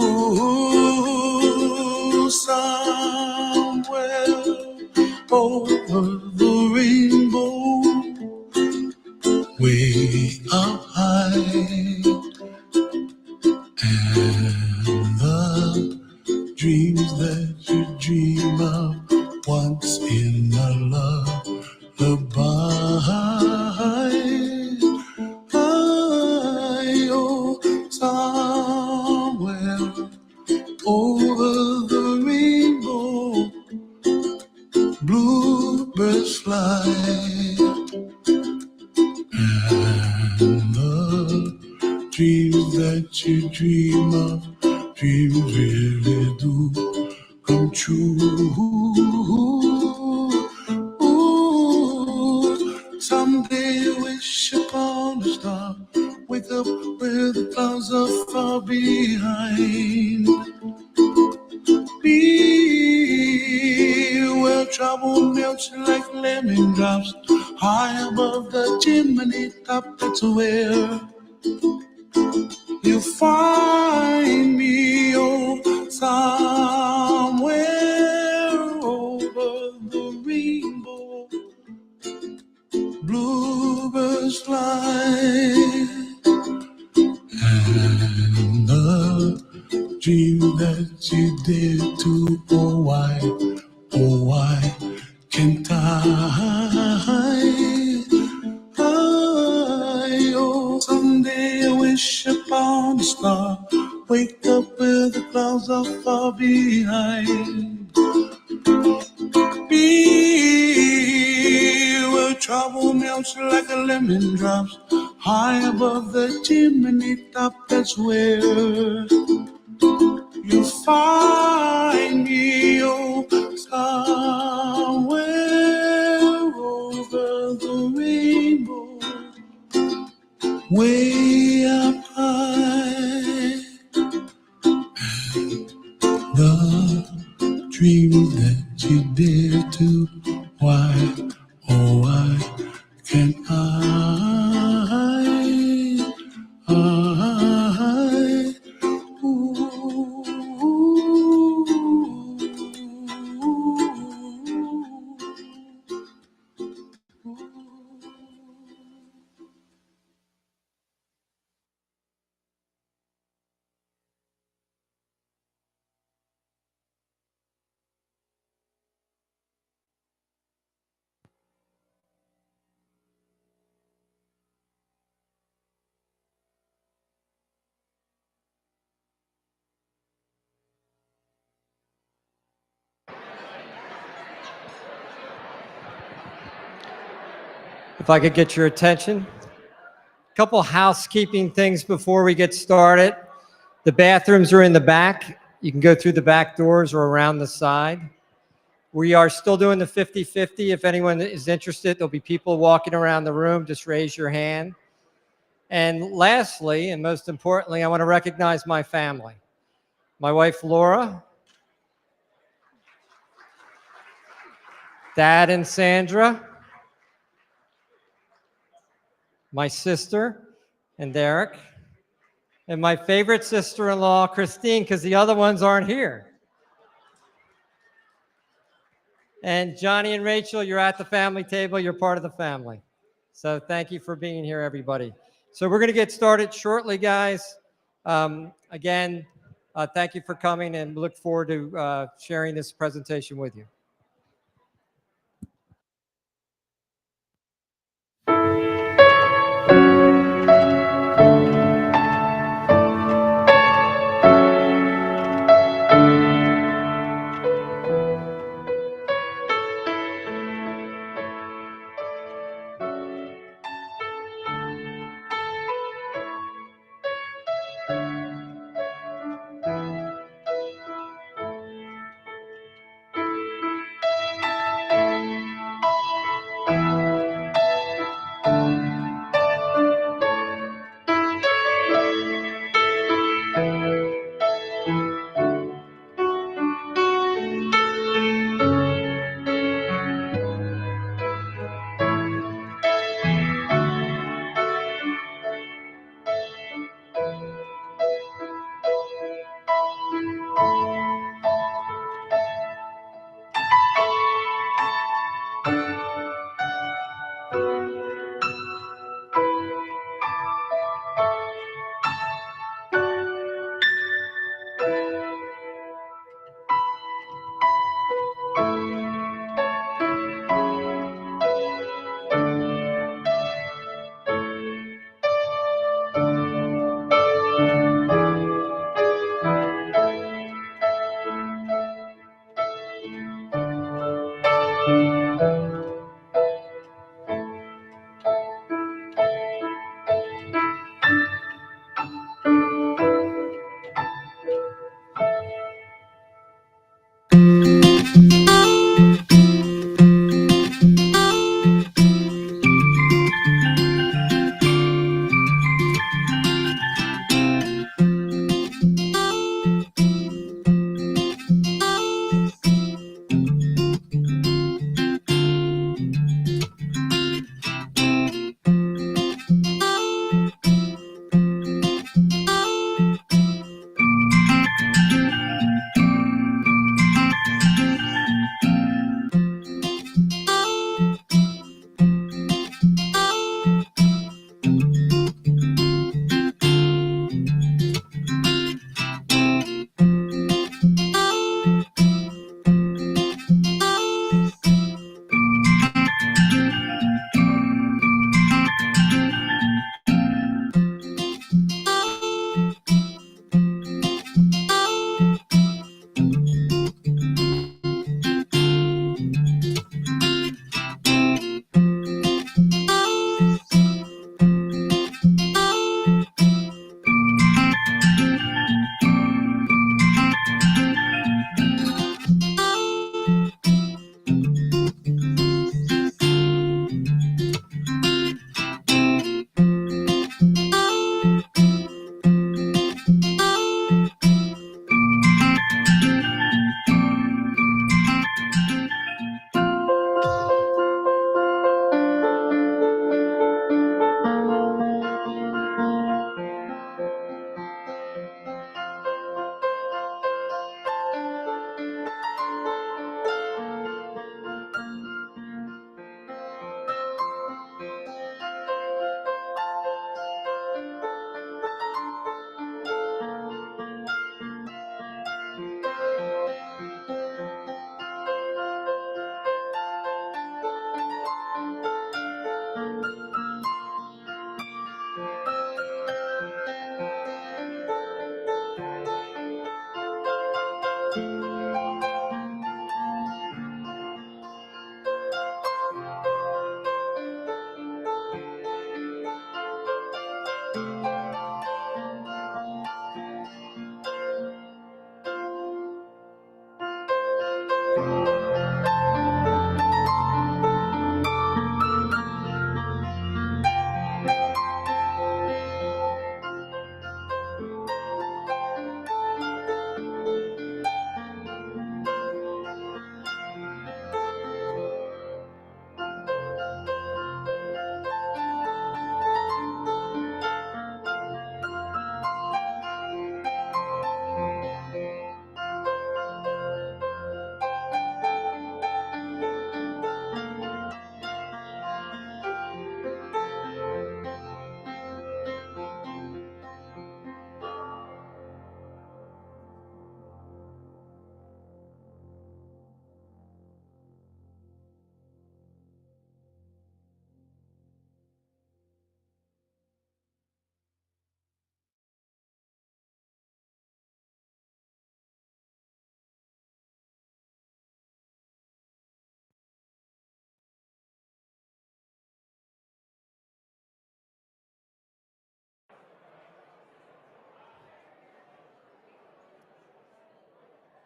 Ooh, somewhere over the rainbow, way up high, and the dreams that you dream of once in a lullaby. Oh, somewhere over the rainbow, bluebirds fly, and the dreams that you dream of, dreams really do come true. Ooh, someday wish upon a star, wake up where the clouds are far behind. Be where trouble melts like lemon drops, high above the chimney top. That's where you find me, oh, somewhere over the rainbow, bluebirds fly, and the dream that you did to, oh why can't I? Oh, someday I wish upon a star, wake up where the clouds are far behind. Be where trouble melts like a lemon drops, high above the chimney top. That's where you find me, oh, somewhere over the rainbow, way up high. The dream that you dare to, why, oh why can't I? If I could get your attention. A couple housekeeping things before we get started. The bathrooms are in the back. You can go through the back doors or around the side. We are still doing the 50-50. If anyone is interested, there'll be people walking around the room. Just raise your hand. And lastly, and most importantly, I want to recognize my family. My wife, Laura, Dad and Sandra, my sister and Derek, and my favorite sister-in-law, Christine, because the other ones aren't here. And Johnny and Rachel, you're at the family table. You're part of the family. So thank you for being here, everybody. So we're going to get started shortly, guys. Again, thank you for coming, and look forward to sharing this presentation with you.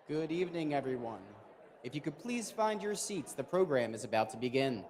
Good evening, everyone. If you could please find your seats, the program is about to begin.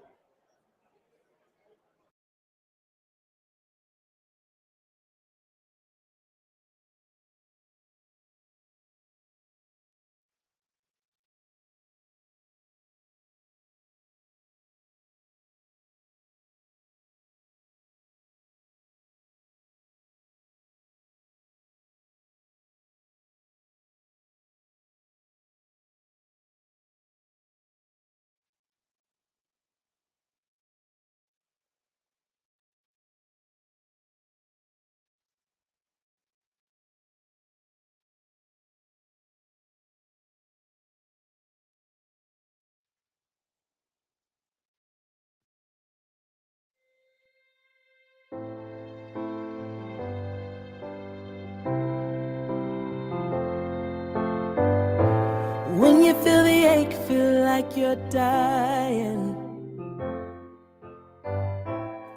When you feel the ache, feel like you're dying,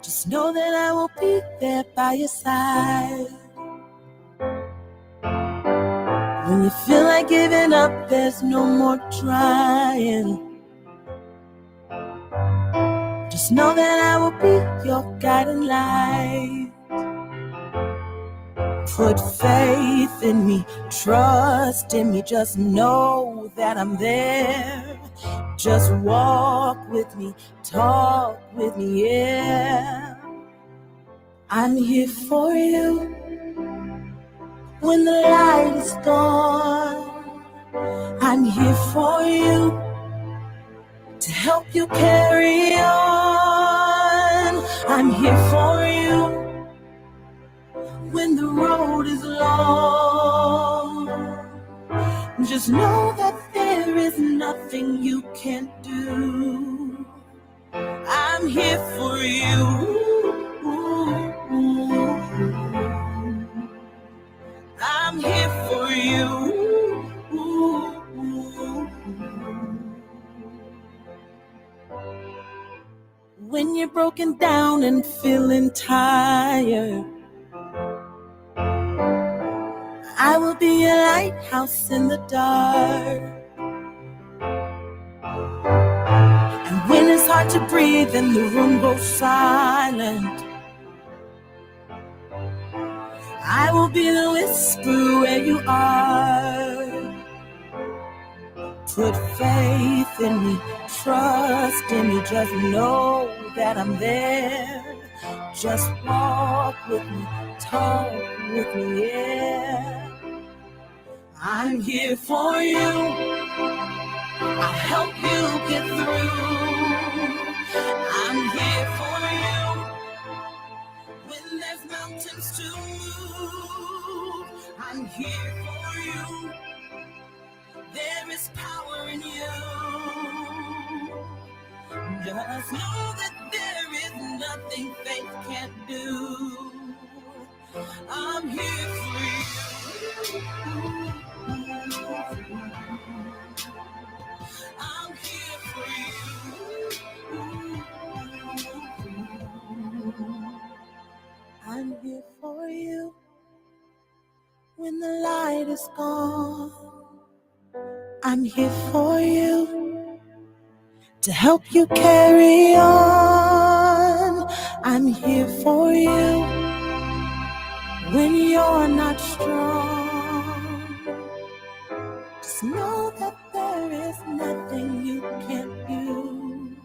Just know that I will be there by your side. When you feel like giving up, there's no more trying. Just know that I will be your guiding light. Put faith in me, trust in me, just know that I'm there. Just walk with me, talk with me, yeah. I'm here for you when the light is gone. I'm here for you to help you carry on. I'm here for you when the road is long. Just know that there is nothing you can't do. I'm here for you. I'm here for you. When you're broken down and feeling tired, I will be a lighthouse in the dark. And when it's hard to breathe and the room goes silent, I will be the whisper where you are. Put faith in me, trust in me, just know that I'm there. Just walk with me, talk with me, yeah. I'm here for you, I'll help you get through. I'm here for you when there's mountains to move. I'm here for you, there is power in you. Just know that there is nothing faith can't do. I'm here for you. I'm here for you. I'm here for you when the light is gone. I'm here for you to help you carry on. I'm here for you when you're not strong. Just know that there is nothing you can't do.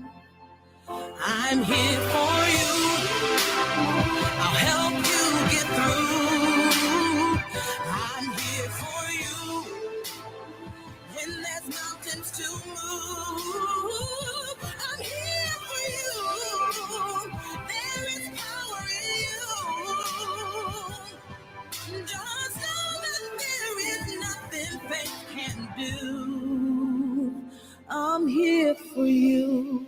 I'm here for you, I'll help you get through. I'm here for you when there's mountains to move. I'm here for you, there is power in you. Just know that there is nothing faith can do. I'm here for you.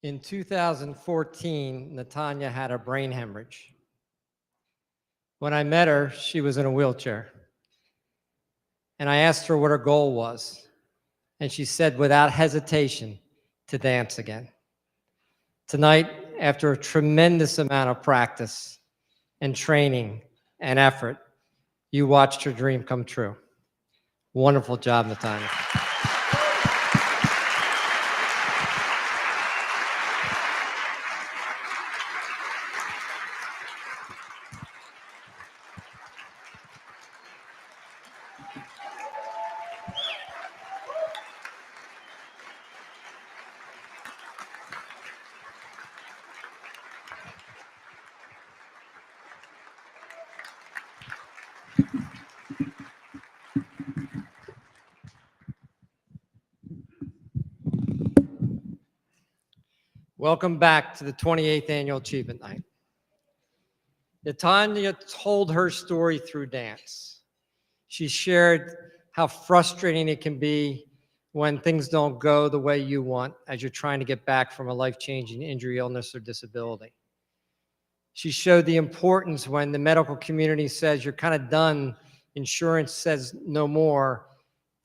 In 2014, Natanya had a brain hemorrhage. When I met her, she was in a wheelchair. And I asked her what her goal was. And she said, without hesitation, to dance again. Tonight, after a tremendous amount of practice and training and effort, you watched her dream come true. Wonderful job, Natanya. Welcome back to the 28th Annual Achievement Night. Natanya told her story through dance. She shared how frustrating it can be when things don't go the way you want as you're trying to get back from a life-changing injury, illness, or disability. She showed the importance when the medical community says you're kind of done, insurance says no more,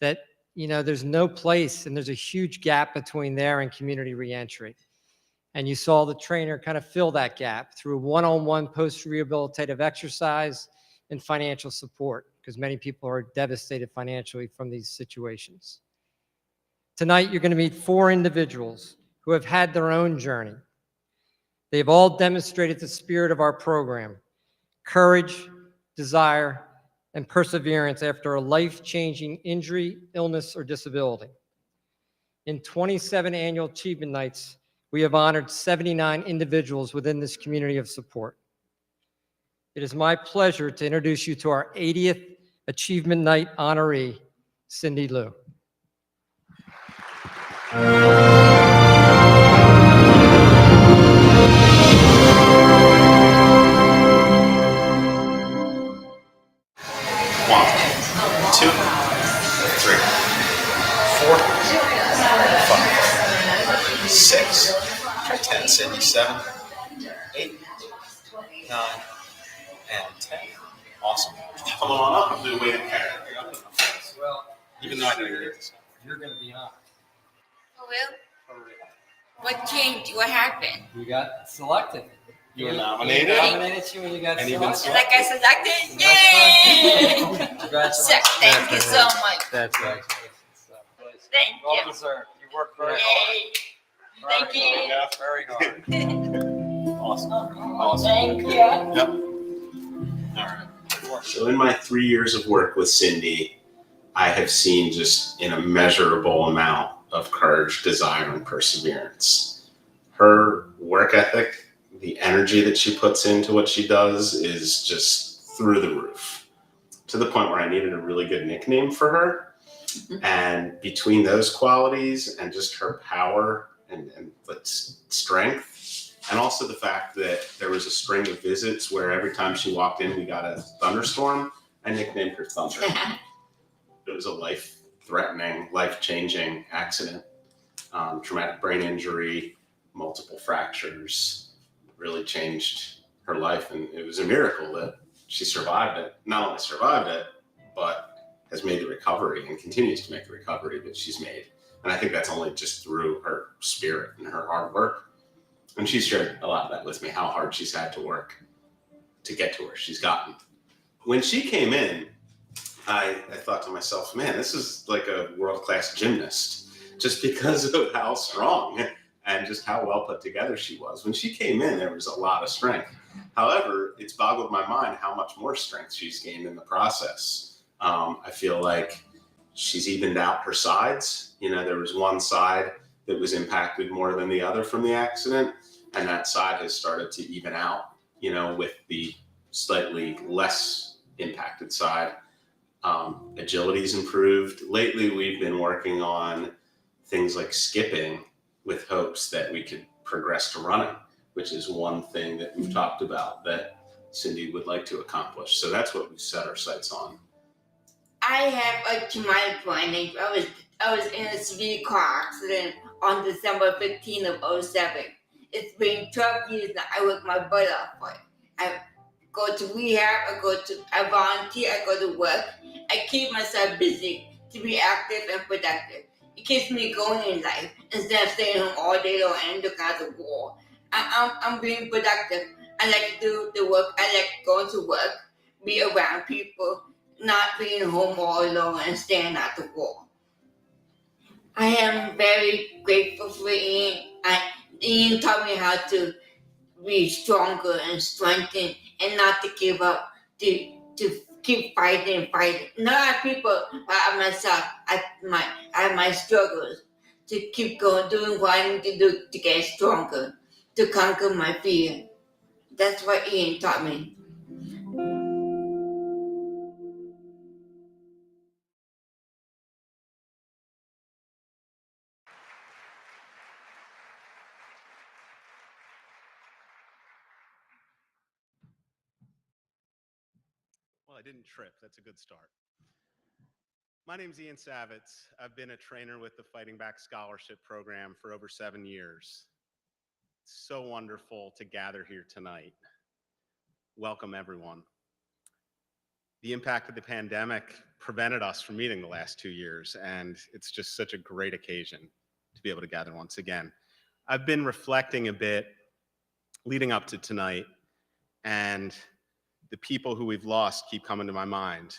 that there's no place and there's a huge gap between there and community reentry. And you saw the trainer kind of fill that gap through one-on-one post-rehabilitative exercise and financial support, because many people are devastated financially from these situations. Tonight, you're going to meet 4 individuals who have had their own journey. They've all demonstrated the spirit of our program: courage, desire, and perseverance after a life-changing injury, illness, or disability. In 27 annual Achievement Nights, we have honored 79 individuals within this community of support. It is my pleasure to introduce you to our 80th Achievement Night honoree, Cindy Lou. Six, 10, Cindy, 7, 8, 9, and 10. Awesome. Come on up. I'm doing waiting here. Well, Even though I know you're you're going to be on. For real? What changed? What happened? You got selected. You were You nominated. nominated you and you got And you've been selected. Like I selected? Yay! Congratulations. Thank you so much. That's right. Thank Well you. deserved. You worked very hard. Yay. Thank you. Very hard. Awesome. Oh, thank you. Yep. All right. So in my 3 years of work with Cindy, I have seen just an immeasurable amount of courage, desire, and perseverance. Her work ethic, the energy that she puts into what she does is just through the roof, to the point where I needed a really good nickname for her. And between those qualities and just her power and strength, and also the fact that there was a string of visits where every time she walked in, we got a thunderstorm, I nicknamed her Thunder. It was a life-threatening, life-changing accident, traumatic brain injury, multiple fractures, really changed her life. And it was a miracle that she survived it. Not only survived it, but has made the recovery and continues to make the recovery that she's made. And I think that's only just through her spirit and her hard work. And she's shared a lot of that with me, how hard she's had to work to get to where she's gotten. When she came in, I thought to myself, man, this is like a world-class gymnast, just because of how strong and just how well put together she was. When she came in, there was a lot of strength. However, it's boggled my mind how much more strength she's gained in the process. I feel like she's evened out her sides. There was one side that was impacted more than the other from the accident, and that side has started to even out, with the slightly less impacted side. Agility's improved. Lately, we've been working on things like skipping with hopes that we could progress to running, which is one thing that we've talked about that Cindy would like to accomplish. So that's what we set our sights on. I have a traumatic brain injury. I was in a severe car accident on December 15th of 07. It's been 12 years now. I work my butt off for it. I go to rehab, I volunteer, I go to work. I keep myself busy to be active and productive. It keeps me going in life instead of staying home all day long and looking at the wall. I'm being productive. I like to do the work. I like going to work, be around people, not being home all alone and staring at the wall. I am very grateful for Ian. Ian taught me how to be stronger and strengthen and not to give up, to keep fighting. Not people, but I myself, I have my struggles to keep going, doing what I need to do to get stronger, to conquer my fear. That's what Ian taught me. I didn't trip. That's a good start. My name's Ian Savitz. I've been a trainer with the Fighting Back Scholarship Program for over 7 years. It's so wonderful to gather here tonight. Welcome, everyone. The impact of the pandemic prevented us from meeting the last 2 years, and it's just such a great occasion to be able to gather once again. I've been reflecting a bit leading up to tonight, and the people who we've lost keep coming to my mind.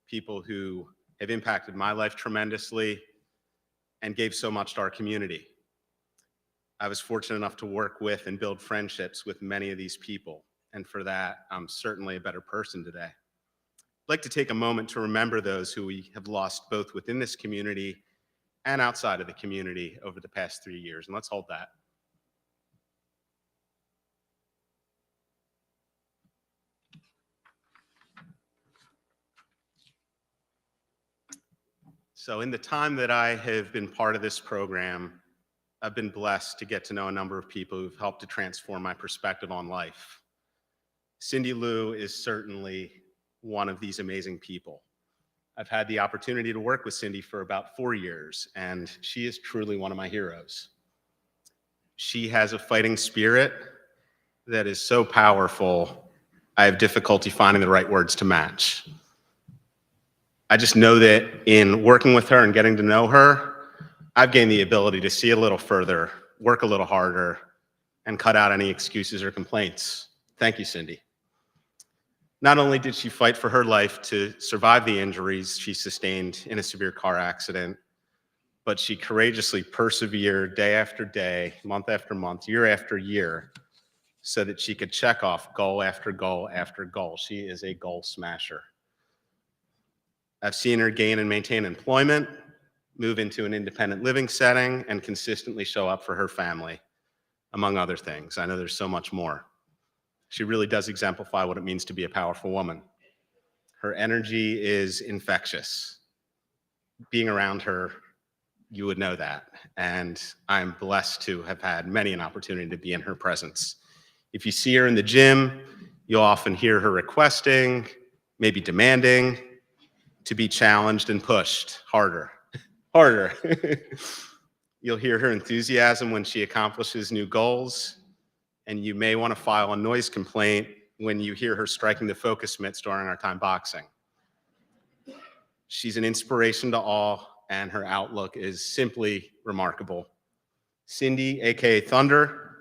People who have impacted my life tremendously and gave so much to our community. I was fortunate enough to work with and build friendships with many of these people, and for that, I'm certainly a better person today. I'd like to take a moment to remember those who we have lost both within this community and outside of the community over the past 3 years, and let's hold that. So in the time that I have been part of this program, I've been blessed to get to know a number of people who've helped to transform my perspective on life. Cindy Lou is certainly one of these amazing people. I've had the opportunity to work with Cindy for about 4 years, and she is truly one of my heroes. She has a fighting spirit that is so powerful, I have difficulty finding the right words to match. I just know that in working with her and getting to know her, I've gained the ability to see a little further, work a little harder, and cut out any excuses or complaints. Thank you, Cindy. Not only did she fight for her life to survive the injuries she sustained in a severe car accident, but she courageously persevered day after day, month after month, year after year, so that she could check off goal after goal after goal. She is a goal smasher. I've seen her gain and maintain employment, move into an independent living setting, and consistently show up for her family, among other things. I know there's so much more. She really does exemplify what it means to be a powerful woman. Her energy is infectious. Being around her, you would know that. And I'm blessed to have had many an opportunity to be in her presence. If you see her in the gym, you'll often hear her requesting, maybe demanding, to be challenged and pushed harder, harder. You'll hear her enthusiasm when she accomplishes new goals, and you may want to file a noise complaint when you hear her striking the focus mitts during our time boxing. She's an inspiration to all, and her outlook is simply remarkable. Cindy, AKA Thunder,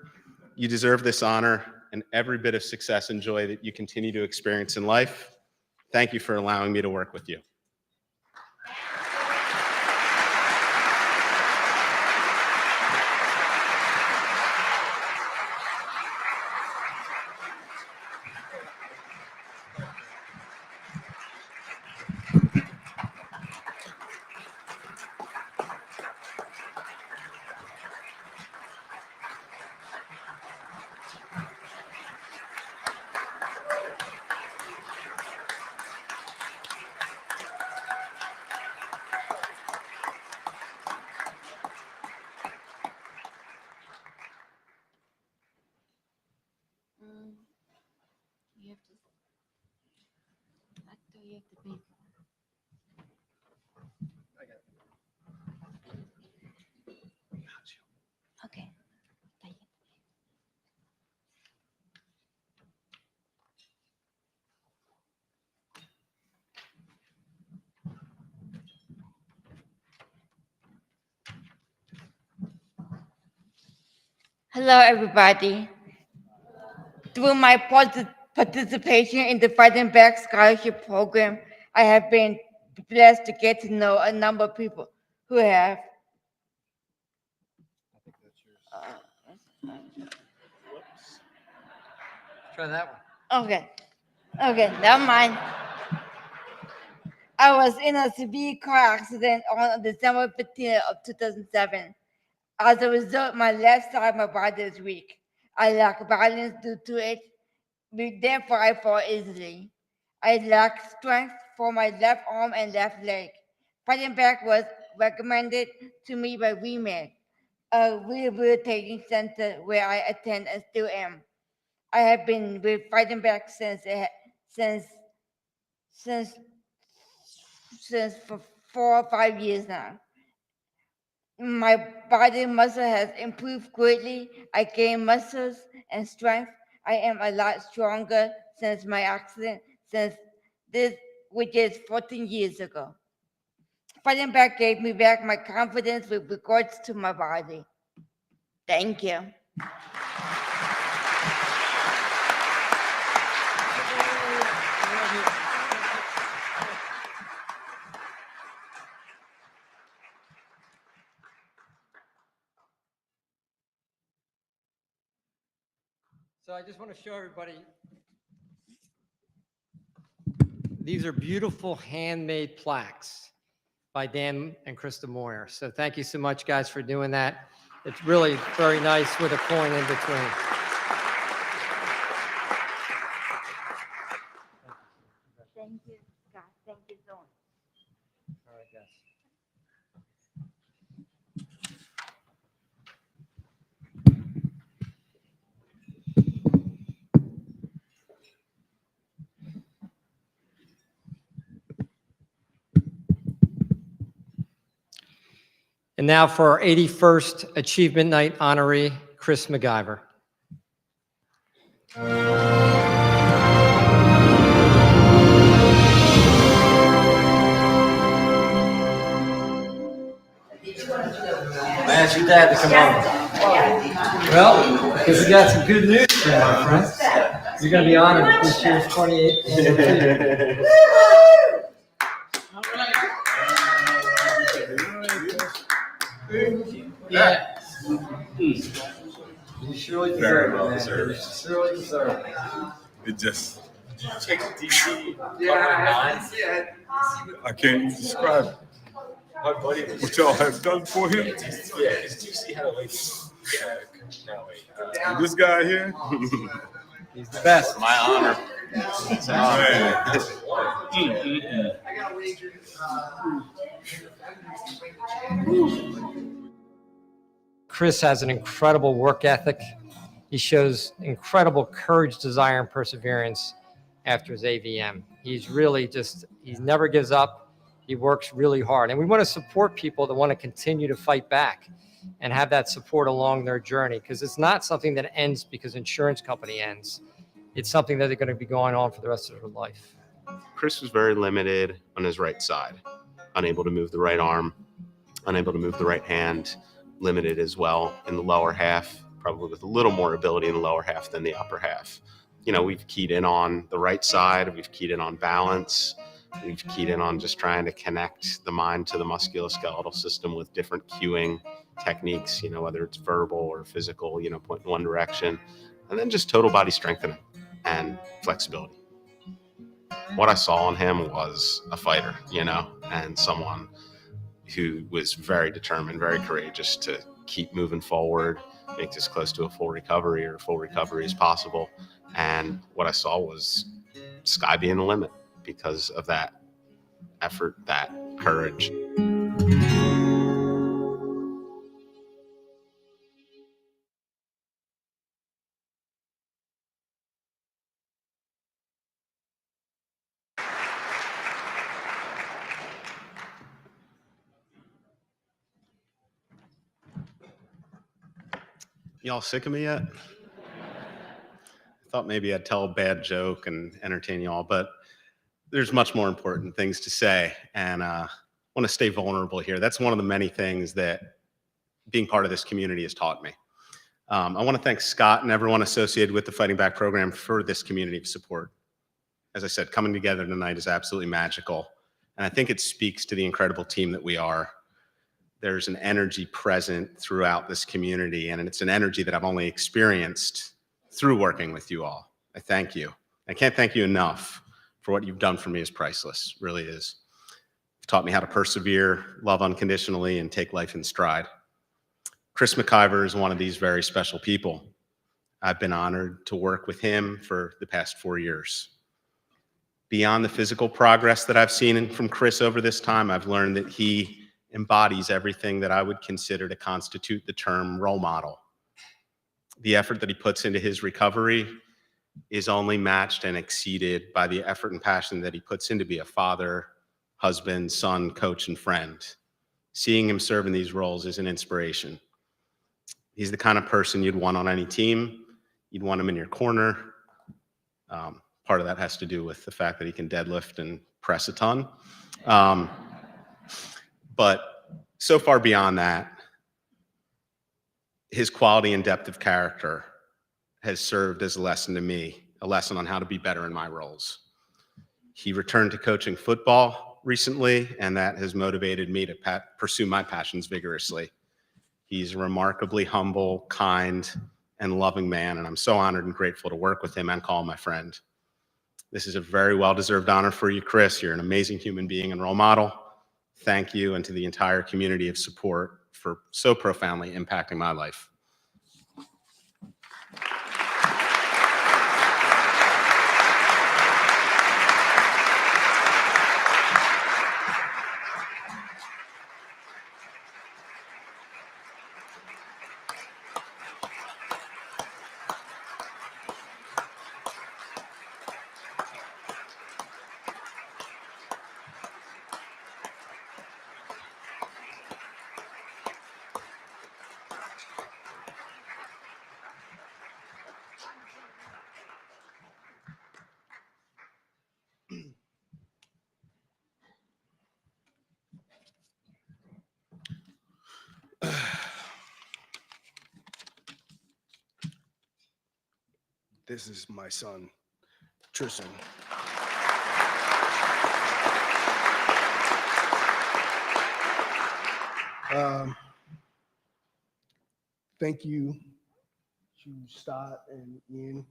you deserve this honor and every bit of success and joy that you continue to experience in life. Thank you for allowing me to work with you. You have to. I thought you have to pay. Okay. Hello, everybody. Through my participation in the Fighting Back Scholarship Program, I have been blessed to get to know a number of people who have. Try that one. Okay, never mind. I was in a severe car accident on December 15th of 2007. As a result, my left side of my body is weak. I lack balance due to it. Therefore, I fall easily. I lack strength for my left arm and left leg. Fighting Back was recommended to me by WeMed, a rehabilitating center where I attend and still am. I have been with Fighting Back since since for 4 or 5 years now. My body muscle has improved greatly. I gained muscles and strength. I am a lot stronger since my accident, which is 14 years ago. Fighting back gave me back my confidence with regards to my body. Thank you. So I just want to show everybody, these are beautiful handmade plaques by Dan and Krista Moyer. So thank you so much, guys, for doing that. It's really very nice with a coin in between. Thank you, Scott. Thank you so much. All right, guys. And now for our 81st Achievement Night honoree, Chris MacGyver. I asked your dad to come over. Well, because we got some good news for you, my friend. You're going to be honored at this year's 28th anniversary. Yeah. You surely deserve it, man. You surely deserve it. It just, Check the DC. I can't even describe it. My buddy was. What y'all have done for him. Yeah, his DC had a lady. Yeah, no, wait. And this guy here, He's the best. My honor. Chris has an incredible work ethic. He shows incredible courage, desire, and perseverance after his AVM. He's really he never gives up. He works really hard. And we want to support people that want to continue to fight back and have that support along their journey, because it's not something that ends because insurance company ends. It's something that they're going to be going on for the rest of their life. Chris was very limited on his right side, unable to move the right arm, unable to move the right hand, limited as well in the lower half, probably with a little more ability in the lower half than the upper half. You know, we've keyed in on the right side, we've keyed in on balance, we've keyed in on just trying to connect the mind to the musculoskeletal system with different cueing techniques, you know, whether it's verbal or physical, you know, point in one direction, and then just total body strengthening and flexibility. What I saw in him was a fighter, you know, and someone who was very determined, very courageous to keep moving forward, make this close to a full recovery or full recovery as possible. And what I saw was sky being the limit because of that effort, that courage. Y'all sick of me yet? I thought maybe I'd tell a bad joke and entertain y'all, but there's much more important things to say, and I want to stay vulnerable here. That's one of the many things that being part of this community has taught me. I want to thank Scott and everyone associated with the Fighting Back program for this community of support. As I said, coming together tonight is absolutely magical, and I think it speaks to the incredible team that we are. There's an energy present throughout this community, and it's an energy that I've only experienced through working with you all. I thank you. I can't thank you enough for what you've done for me. Is priceless, really is. You've taught me how to persevere, love unconditionally, and take life in stride. Chris MacGyver is one of these very special people. I've been honored to work with him for the past 4 years. Beyond the physical progress that I've seen from Chris over this time, I've learned that he embodies everything that I would consider to constitute the term role model. The effort that he puts into his recovery, is only matched and exceeded by the effort and passion that he puts in to be a father, husband, son, coach, and friend. Seeing him serve in these roles is an inspiration. He's the kind of person you'd want on any team. You'd want him in your corner. Part of that has to do with the fact that he can deadlift and press a ton. But so far beyond that, his quality and depth of character has served as a lesson to me, a lesson on how to be better in my roles. He returned to coaching football recently, and that has motivated me to pursue my passions vigorously. He's a remarkably humble, kind, and loving man, and I'm so honored and grateful to work with him and call him my friend. This is a very well-deserved honor for you, Chris. You're an amazing human being and role model. Thank you, and to the entire community of support for so profoundly impacting my life. This is my son, Tristan. Thank you to Stott and Ian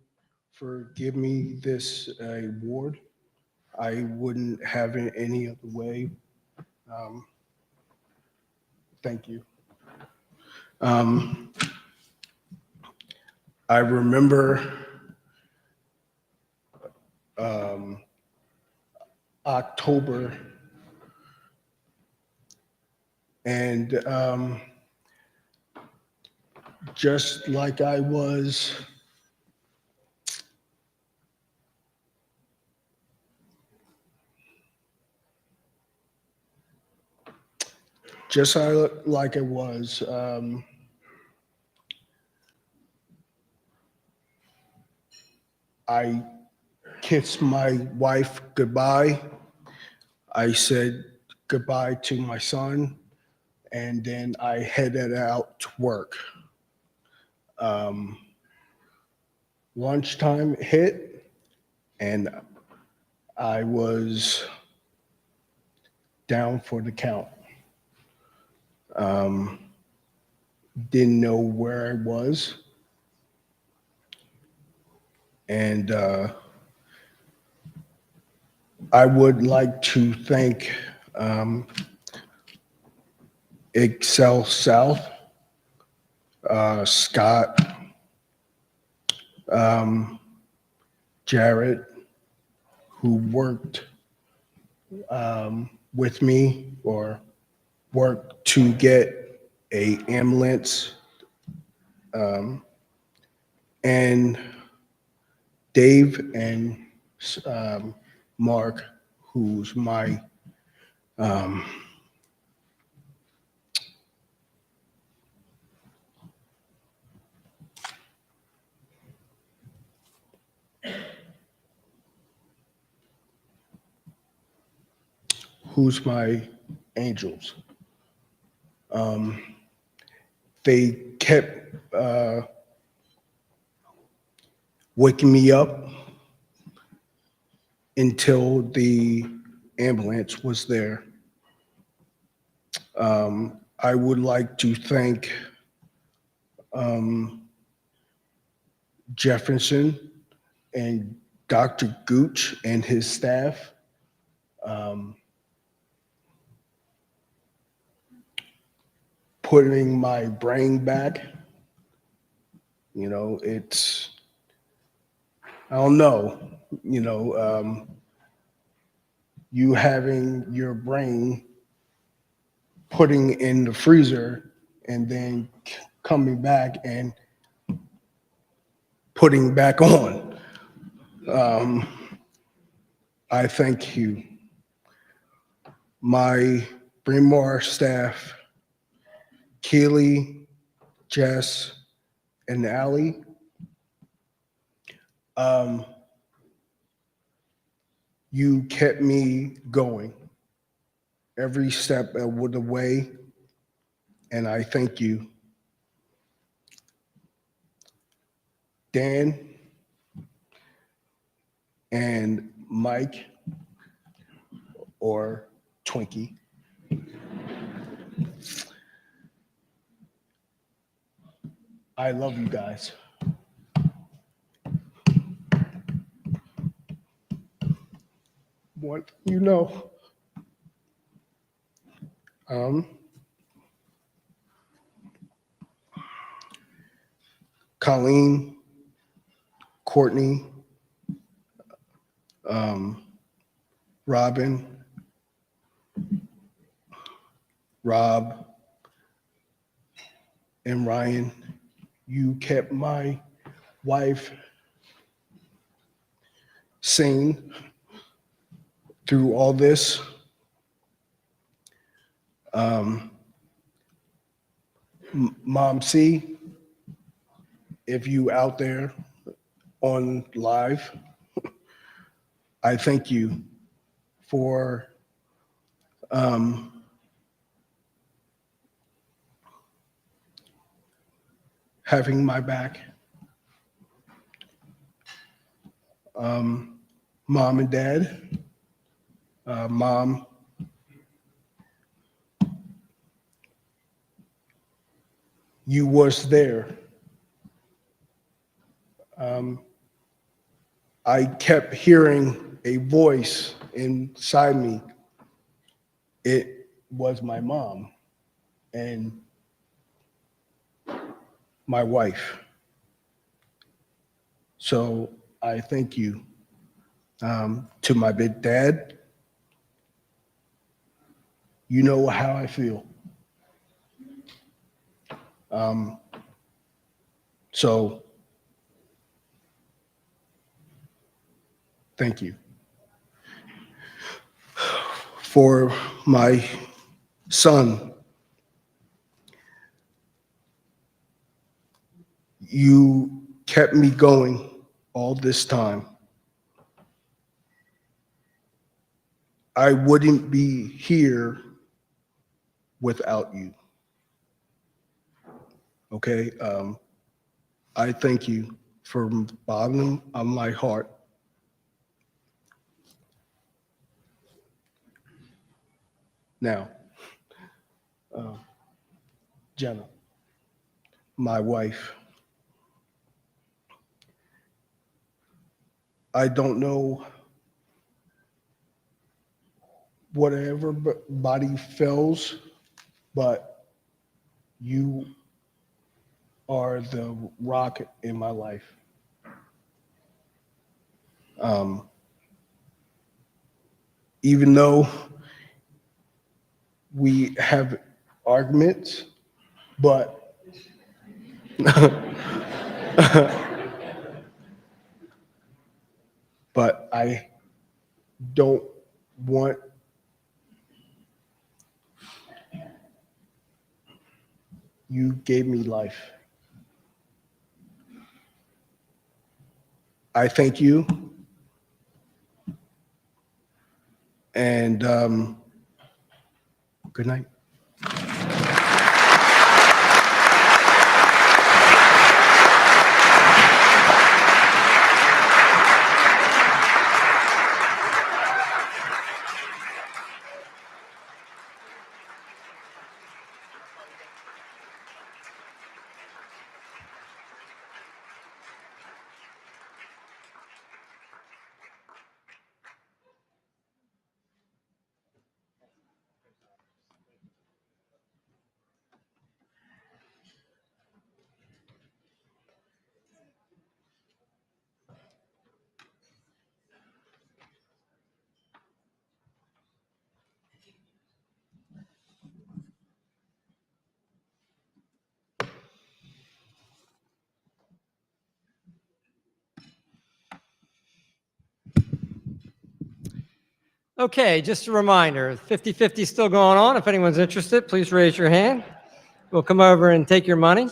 for giving me this award. I wouldn't have it any other way. Thank you. I remember October, and just like I was I kissed my wife goodbye. I said goodbye to my son, and then I headed out to work. Lunchtime hit, and I was down for the count. Didn't know where I was. And I would like to thank Excel South, Scott, Jared, who worked with me or worked to get an ambulance, and Dave and Mark, who's my angels. They kept waking me up until the ambulance was there. I would like to thank Jefferson and Dr. Gooch and his staff. Putting my brain back. You know, it's, I don't know, you know, you having your brain putting in the freezer and then coming back and putting back on. Um, I thank you, my Bryn Mawr staff, Keely, Jess, and Allie. You kept me going every step of the way, and I thank you. Dan and Mike, or Twinkie. I love you guys. What you know. Colleen, Courtney, Robin, Rob, and Ryan, you kept my wife sane through all this. Mom C, if you out there on live, I thank you for having my back. Mom and Dad, Mom, you was there. I kept hearing a voice inside me. It was my mom and my wife. So I thank you. To my big dad, you know how I feel. So thank you. For my son, you kept me going all this time. I wouldn't be here without you. Okay? I thank you from the bottom of my heart. Now, Jenna, my wife, I don't know what everybody feels, but you are the rock in my life. Even though we have arguments, but but I don't want you gave me life. I thank you. And good night. Okay, just a reminder, 50/50 is still going on. If anyone's interested, please raise your hand. We'll come over and take your money.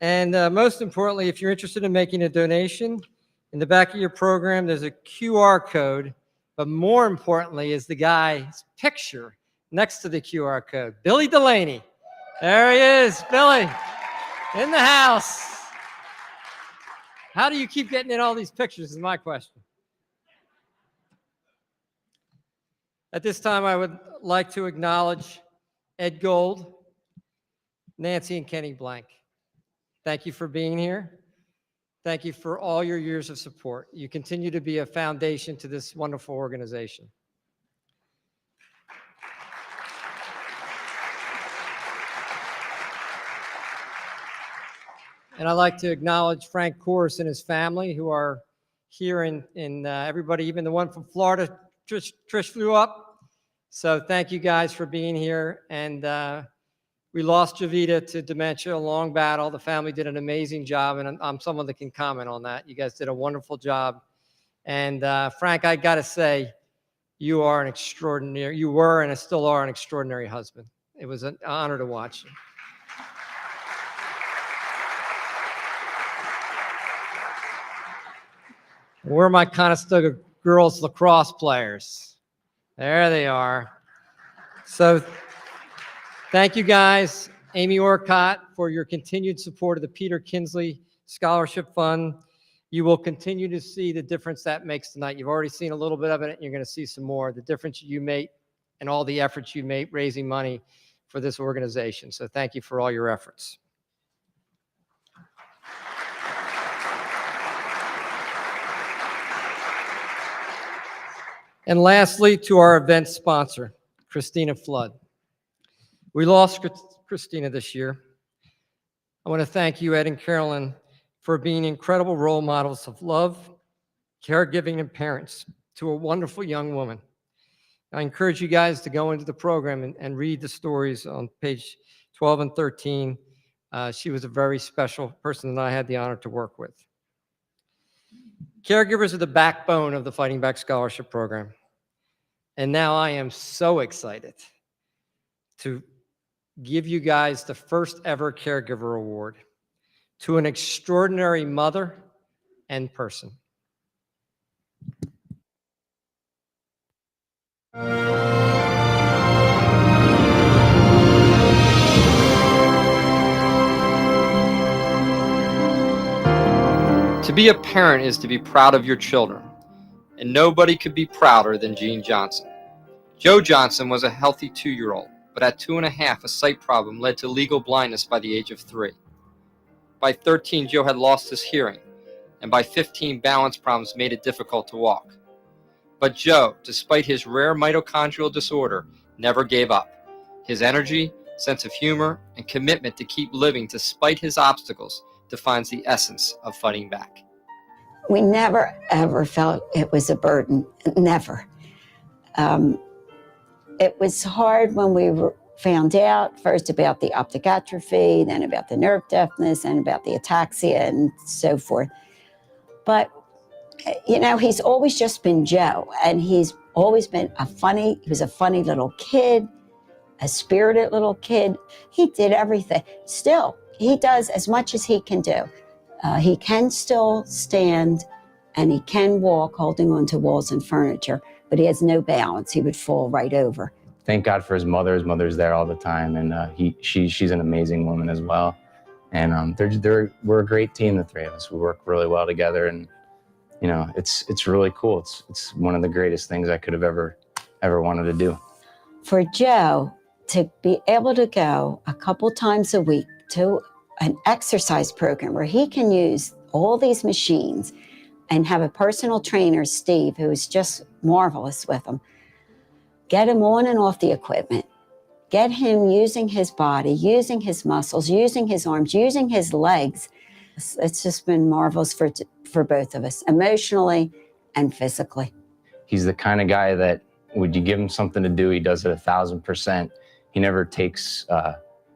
And most importantly, if you're interested in making a donation, in the back of your program, there's a QR code, but more importantly is the guy's picture next to the QR code, Billy Delaney. There he is, Billy, in the house. How do you keep getting in all these pictures is my question. At this time, I would like to acknowledge Ed Gold, Nancy and Kenny Blank. Thank you for being here. Thank you for all your years of support. You continue to be a foundation to this wonderful organization. And I'd like to acknowledge Frank Kouros and his family who are here in everybody, even the one from Florida, Trish flew up. So thank you guys for being here. And we lost Javita to dementia, a long battle. The family did an amazing job, and I'm someone that can comment on that. You guys did a wonderful job. And Frank, I gotta say, you were and still are an extraordinary husband. It was an honor to watch you. Where are my Conestoga girls lacrosse players? There they are. So thank you guys, Amy Orcott, for your continued support of the Peter Kinsley Scholarship Fund. You will continue to see the difference that makes tonight. You've already seen a little bit of it, and you're going to see some more. The difference you make and all the efforts you make raising money for this organization. So thank you for all your efforts. And lastly, to our event sponsor, Christina Flood. We lost Christina this year. I want to thank you, Ed and Carolyn, for being incredible role models of love, caregiving, and parents to a wonderful young woman. I encourage you guys to go into the program and read the stories on page 12 and 13. She was a very special person that I had the honor to work with. Caregivers are the backbone of the Fighting Back Scholarship Program. And now I am so excited to give you guys the first ever Caregiver Award to an extraordinary mother and person. To be a parent is to be proud of your children, and nobody could be prouder than Gene Johnson. Joe Johnson was a healthy 2-year-old, but at 2.5, a sight problem led to legal blindness by the age of 3. By 13, Joe had lost his hearing, and by 15, balance problems made it difficult to walk. But Joe, despite his rare mitochondrial disorder, never gave up. His energy, sense of humor, and commitment to keep living despite his obstacles defines the essence of Fighting Back. We never, ever felt it was a burden, never. It was hard when we found out, first about the optic atrophy, then about the nerve deafness, and about the ataxia and so forth. But, you know, he's always just been Joe, and he's always been he was a funny little kid, a spirited little kid. He did everything. Still, he does as much as he can do. He can still stand, and he can walk holding onto walls and furniture, but he has no balance. He would fall right over. Thank God for his mother. His mother's there all the time, and she's an amazing woman as well. And we're a great team, the three of us. We work really well together, and you know, it's really cool. It's one of the greatest things I could have ever wanted to do. For Joe to be able to go a couple times a week to an exercise program where he can use all these machines and have a personal trainer, Steve, who is just marvelous with him, get him on and off the equipment, get him using his body, using his muscles, using his arms, using his legs. It's just been marvelous for both of us, emotionally and physically. He's the kind of guy that would you give him something to do, he does it 1,000%. He never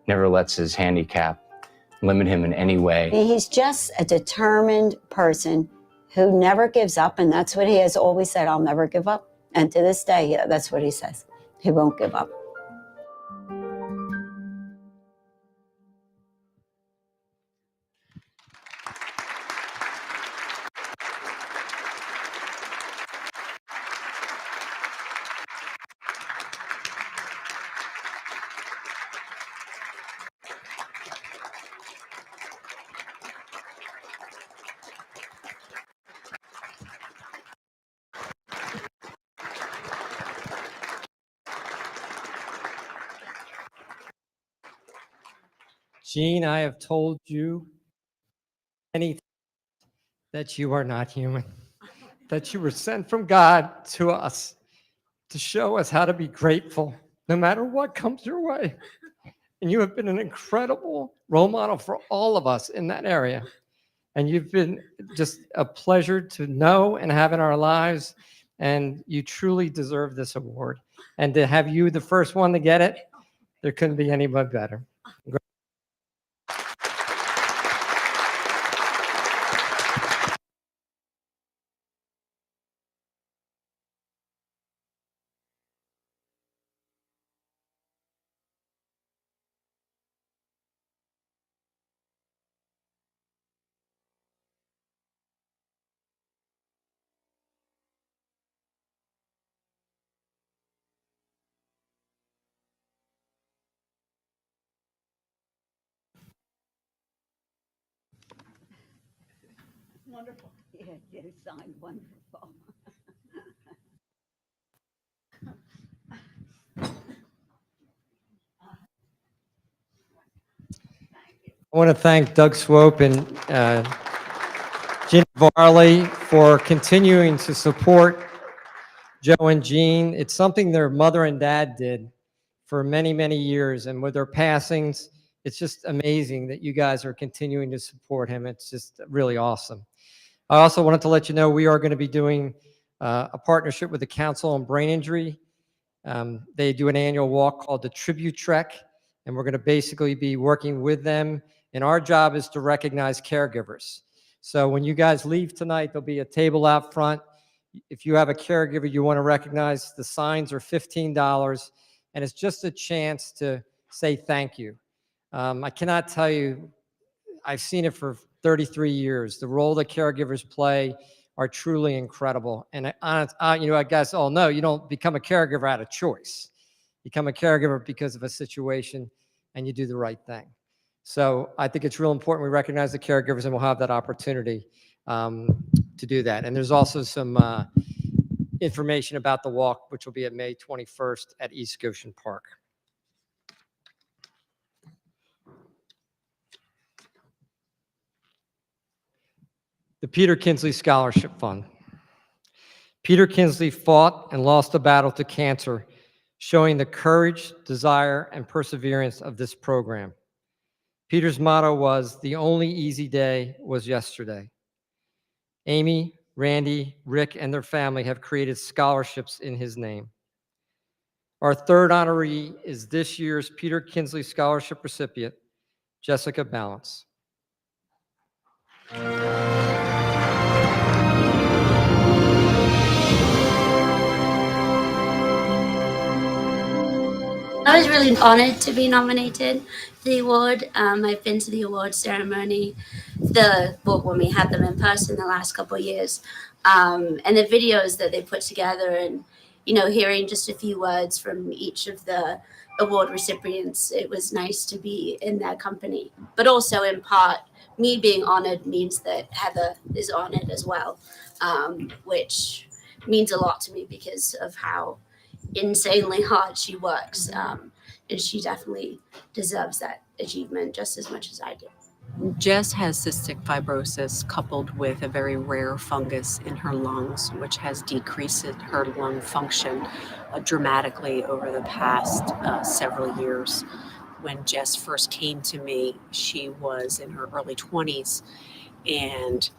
never lets his handicap limit him in any way. He's just a determined person who never gives up, and that's what he has always said, I'll never give up. And to this day, that's what he says. He won't give up. Jean, I have told you many times that you are not human, that you were sent from God to us to show us how to be grateful no matter what comes your way. And you have been an incredible role model for all of us in that area. And you've been just a pleasure to know and have in our lives. And you truly deserve this award. And to have you the first one to get it, there couldn't be anybody better. Wonderful. Yeah, you signed wonderful. I want to thank Doug Swope and Gina Varley for continuing to support Joe and Jean. It's something their mother and dad did for many, many years. And with their passings, it's just amazing that you guys are continuing to support him. It's just really awesome. I also wanted to let you know we are going to be doing a partnership with the Council on Brain Injury. They do an annual walk called the Tribute Trek, and we're going to basically be working with them. And our job is to recognize caregivers. So when you guys leave tonight, there'll be a table out front. If you have a caregiver you want to recognize, the signs are $15, and it's just a chance to say thank you. I cannot tell you, I've seen it for 33 years. The role that caregivers play are truly incredible. And I guys all know you don't become a caregiver out of choice. You become a caregiver because of a situation, and you do the right thing. So I think it's real important we recognize the caregivers, and we'll have that opportunity to do that. And there's also some information about the walk, which will be at May 21st at East Goshen Park. The Peter Kinsley Scholarship Fund. Peter Kinsley fought and lost the battle to cancer, showing the courage, desire, and perseverance of this program. Peter's motto was, "The only easy day was yesterday." Amy, Randy, Rick, and their family have created scholarships in his name. Our third honoree is this year's Peter Kinsley Scholarship recipient, Jessica Balance. I was really honored to be nominated for the award. I've been to the award ceremony, when we had them in person the last couple of years, and the videos that they put together, and hearing just a few words from each of the award recipients. It was nice to be in their company, but also in part, me being honored means that Heather is honored as well, which means a lot to me because of how insanely hard she works, and she definitely deserves that achievement just as much as I do. Jess has cystic fibrosis coupled with a very rare fungus in her lungs, which has decreased her lung function dramatically over the past several years. When Jess first came to me, she was in her early 20s and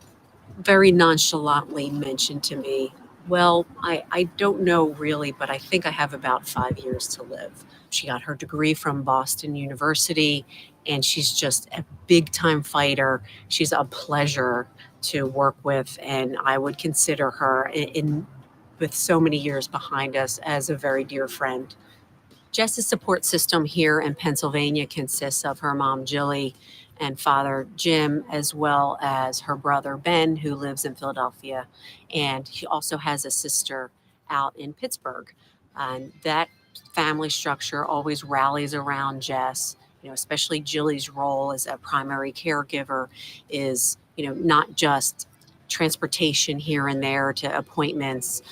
very nonchalantly mentioned to me, "Well, I don't know really, but I think I have about 5 years to live." She got her degree from Boston University, and she's just a big time fighter. She's a pleasure to work with, and I would consider her in with so many years behind us as a very dear friend. Jess's support system here in Pennsylvania consists of her mom, Jilly, and father, Jim, as well as her brother, Ben, who lives in Philadelphia. And he also has a sister out in Pittsburgh. And that family structure always rallies around Jess, especially Jilly's role as a primary caregiver is, not just transportation here and there to appointments.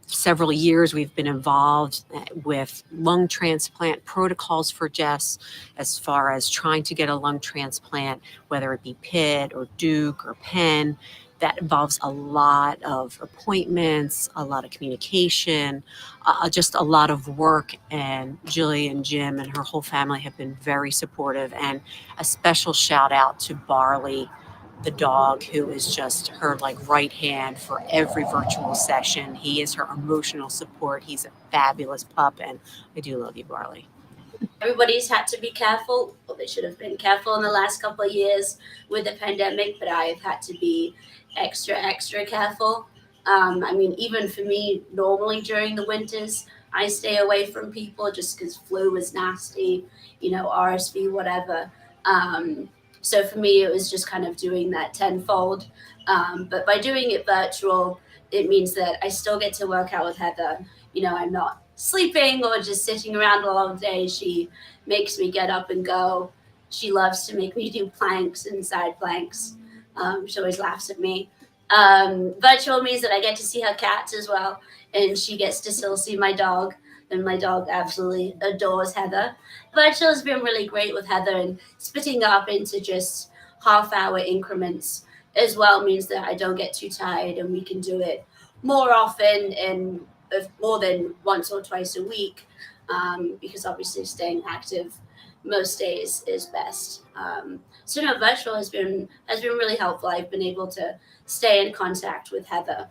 Several years we've been involved with lung transplant protocols for Jess, as far as trying to get a lung transplant, whether it be Pitt or Duke or Penn. That involves a lot of appointments, a lot of communication, just a lot of work. And Jilly and Jim and her whole family have been very supportive. And a special shout out to Barley, the dog, who is just her right hand for every virtual session. He is her emotional support. He's a fabulous pup, and I do love you, Barley. Everybody's had to be careful. Well, they should have been careful in the last couple of years with the pandemic, but I've had to be extra careful. Even for me, normally during the winters, I stay away from people just because flu is nasty, RSV, whatever. So for me, it was just kind of doing that tenfold. But by doing it virtual, it means that I still get to work out with Heather. I'm not sleeping or just sitting around all day. She makes me get up and go. She loves to make me do planks and side planks. She always laughs at me. Virtual means that I get to see her cats as well, and she gets to still see my dog. And my dog absolutely adores Heather. Virtual has been really great with Heather, and splitting up into just half-hour increments as well means that I don't get too tired, and we can do it more often and more than once or twice a week, because obviously staying active most days is best. Virtual has been really helpful. I've been able to stay in contact with Heather,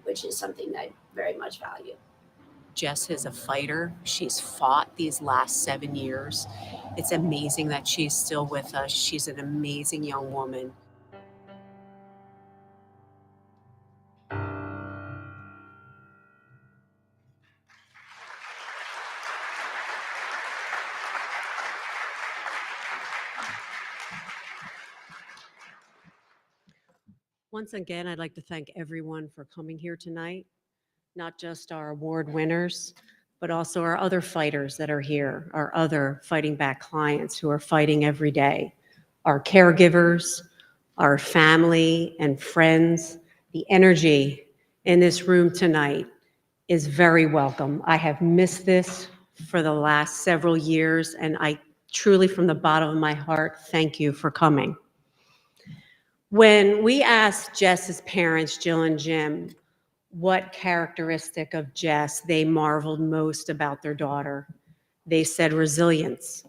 which is something that I very much value. Jess is a fighter. She's fought these last 7 years. It's amazing that she's still with us. She's an amazing young woman. Once again, I'd like to thank everyone for coming here tonight. Not just our award winners, but also our other fighters that are here, our other fighting back clients who are fighting every day, our caregivers, our family and friends. The energy in this room tonight is very welcome. I have missed this for the last several years, and I truly, from the bottom of my heart, thank you for coming. When we asked Jess's parents, Jill and Jim, what characteristic of Jess they marveled most about their daughter, they said resilience.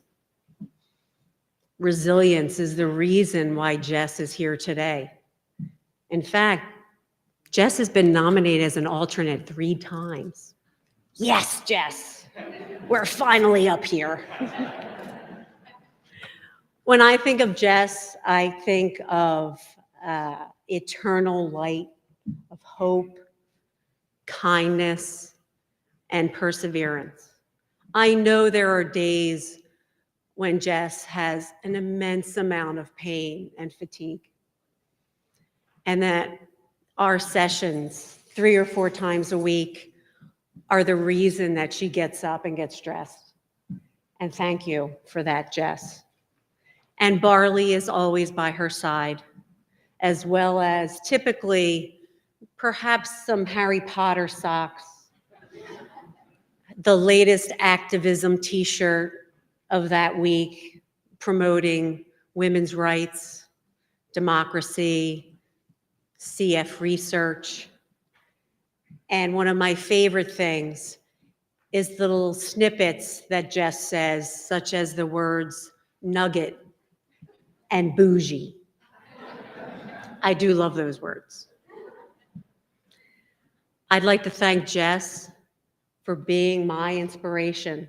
Resilience is the reason why Jess is here today. In fact, Jess has been nominated as an alternate 3 times. Yes, Jess, we're finally up here. When I think of Jess, I think of eternal light, of hope, kindness, and perseverance. I know there are days when Jess has an immense amount of pain and fatigue, and that our sessions 3 or 4 times a week are the reason that she gets up and gets dressed. And thank you for that, Jess. And Barley is always by her side, as well as typically perhaps some Harry Potter socks, the latest activism t-shirt of that week promoting women's rights, democracy, CF research. And one of my favorite things is the little snippets that Jess says, such as the words nugget and bougie. I do love those words. I'd like to thank Jess for being my inspiration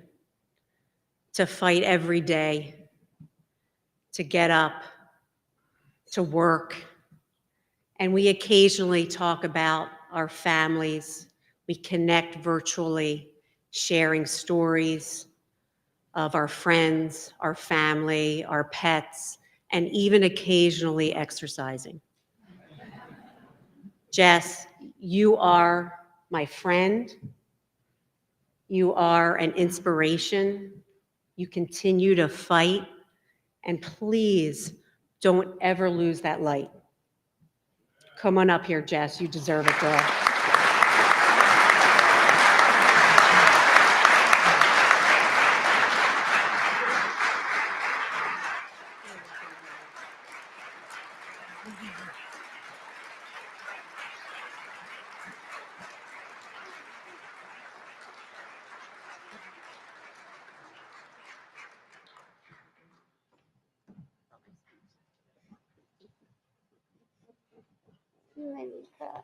to fight every day, to get up, to work. And we occasionally talk about our families. We connect virtually, sharing stories of our friends, our family, our pets, and even occasionally exercising. Jess, you are my friend. You are an inspiration. You continue to fight. And please don't ever lose that light. Come on up here, Jess. You deserve it, girl. You made me cry.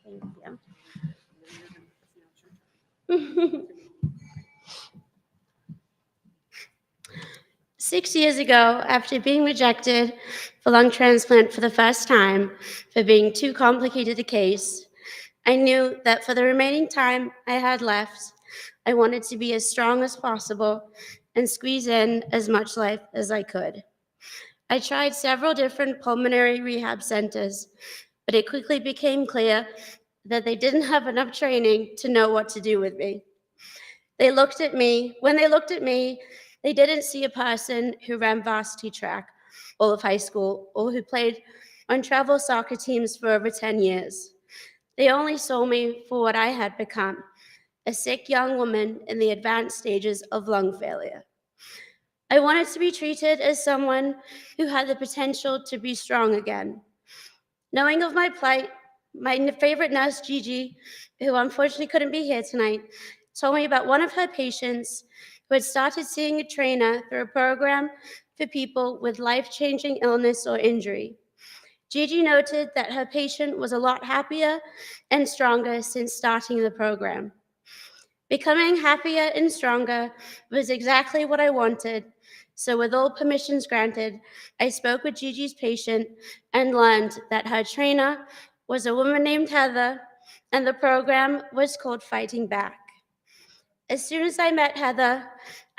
Thank you. 6 years ago, after being rejected for lung transplant for the first time for being too complicated a case, I knew that for the remaining time I had left, I wanted to be as strong as possible and squeeze in as much life as I could. I tried several different pulmonary rehab centers, but it quickly became clear that they didn't have enough training to know what to do with me. When they looked at me, they didn't see a person who ran varsity track all of high school or who played on travel soccer teams for over 10 years. They only saw me for what I had become, a sick young woman in the advanced stages of lung failure. I wanted to be treated as someone who had the potential to be strong again. Knowing of my plight, my favorite nurse, Gigi, who unfortunately couldn't be here tonight, told me about one of her patients who had started seeing a trainer through a program for people with life-changing illness or injury. Gigi noted that her patient was a lot happier and stronger since starting the program. Becoming happier and stronger was exactly what I wanted, so with all permissions granted, I spoke with Gigi's patient and learned that her trainer was a woman named Heather, and the program was called Fighting Back. As soon as I met Heather,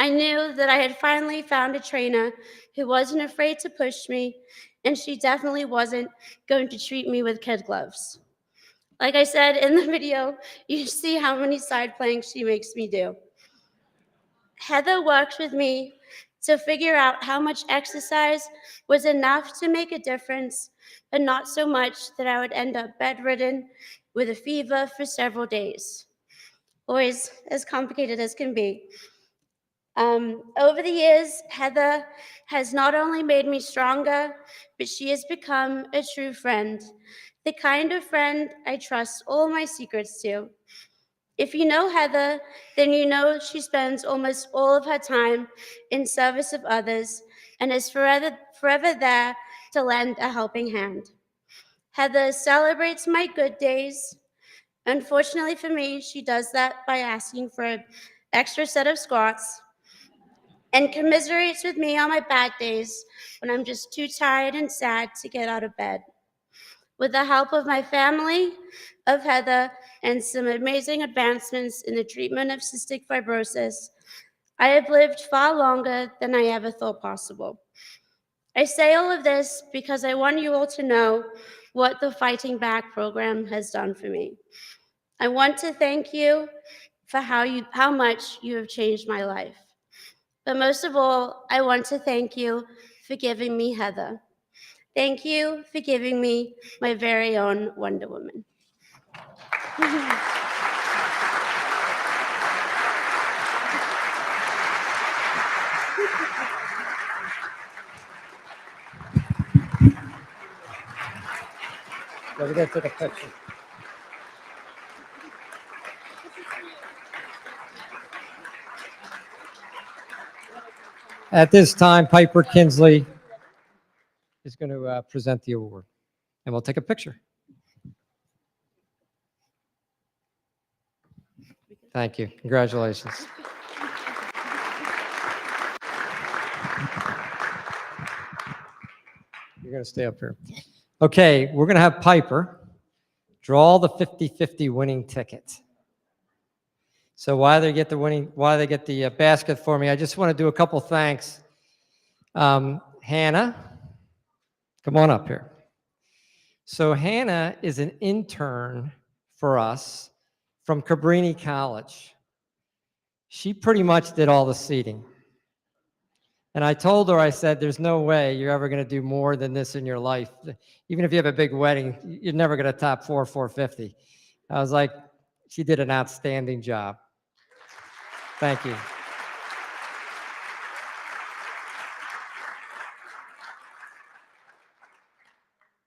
I knew that I had finally found a trainer who wasn't afraid to push me, and she definitely wasn't going to treat me with kid gloves. Like I said in the video, you see how many side planks she makes me do. Heather worked with me to figure out how much exercise was enough to make a difference, but not so much that I would end up bedridden with a fever for several days. Always as complicated as can be. Over the years, Heather has not only made me stronger, but she has become a true friend, the kind of friend I trust all my secrets to. If you know Heather, then you know she spends almost all of her time in service of others and is forever there to lend a helping hand. Heather celebrates my good days. Unfortunately for me, she does that by asking for an extra set of squats and commiserates with me on my bad days when I'm just too tired and sad to get out of bed. With the help of my family, of Heather, and some amazing advancements in the treatment of cystic fibrosis, I have lived far longer than I ever thought possible. I say all of this because I want you all to know what the Fighting Back program has done for me. I want to thank you for how much you have changed my life. But most of all, I want to thank you for giving me Heather. Thank you for giving me my very own Wonder Woman. Let me get to the picture. At this time, Piper Kinsley is going to present the award, and we'll take a picture. Thank you. Congratulations. you're going to stay up here. Okay, we're going to have Piper draw the 50-50 winning ticket. So while they get the basket for me, I just want to do a couple thanks. Hannah, come on up here. So Hannah is an intern for us from Cabrini College. She pretty much did all the seating. And I told her, I said, there's no way you're ever going to do more than this in your life. Even if you have a big wedding, you're never going to top 450. I was like, she did an outstanding job. Thank you.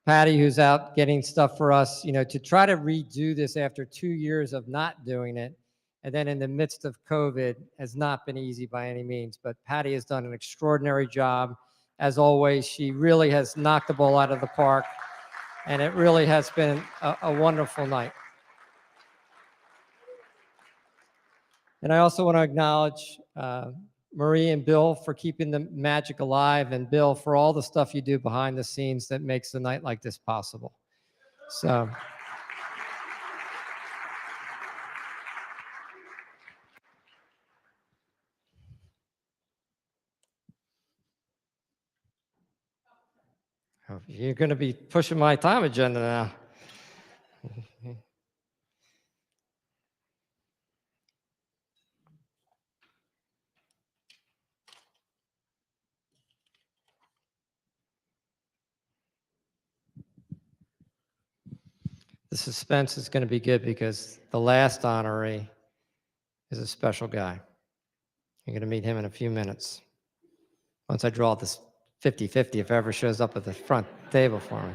Patty, who's out getting stuff for us, to try to redo this after 2 years of not doing it, and then in the midst of COVID, has not been easy by any means. But Patty has done an extraordinary job. As always, she really has knocked the ball out of the park, and it really has been a wonderful night. And I also want to acknowledge Marie and Bill for keeping the magic alive, and Bill for all the stuff you do behind the scenes that makes a night like this possible. So. You're going to be pushing my time agenda now. The suspense is going to be good because the last honoree is a special guy. You're going to meet him in a few minutes. Once I draw this 50-50, if it ever shows up at the front table for me.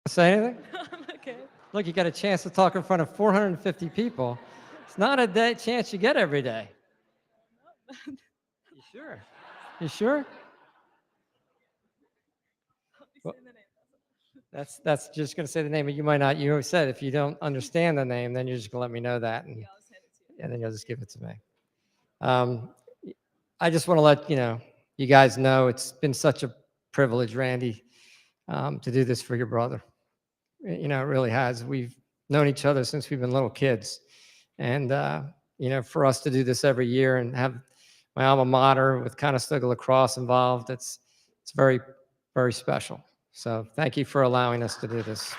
Say anything? Okay. Look, you got a chance to talk in front of 450 people. It's not a chance you get every day. You sure? You sure? Well, that's just going to say the name, but you might not. You said if you don't understand the name, then you're just going to let me know that, and then you'll just give it to me. I just want to let you guys know it's been such a privilege, Randy, to do this for your brother. It really has. We've known each other since we've been little kids. And, for us to do this every year and have my alma mater with Conestoga Lacrosse involved, it's very, very special. So thank you for allowing us to do this.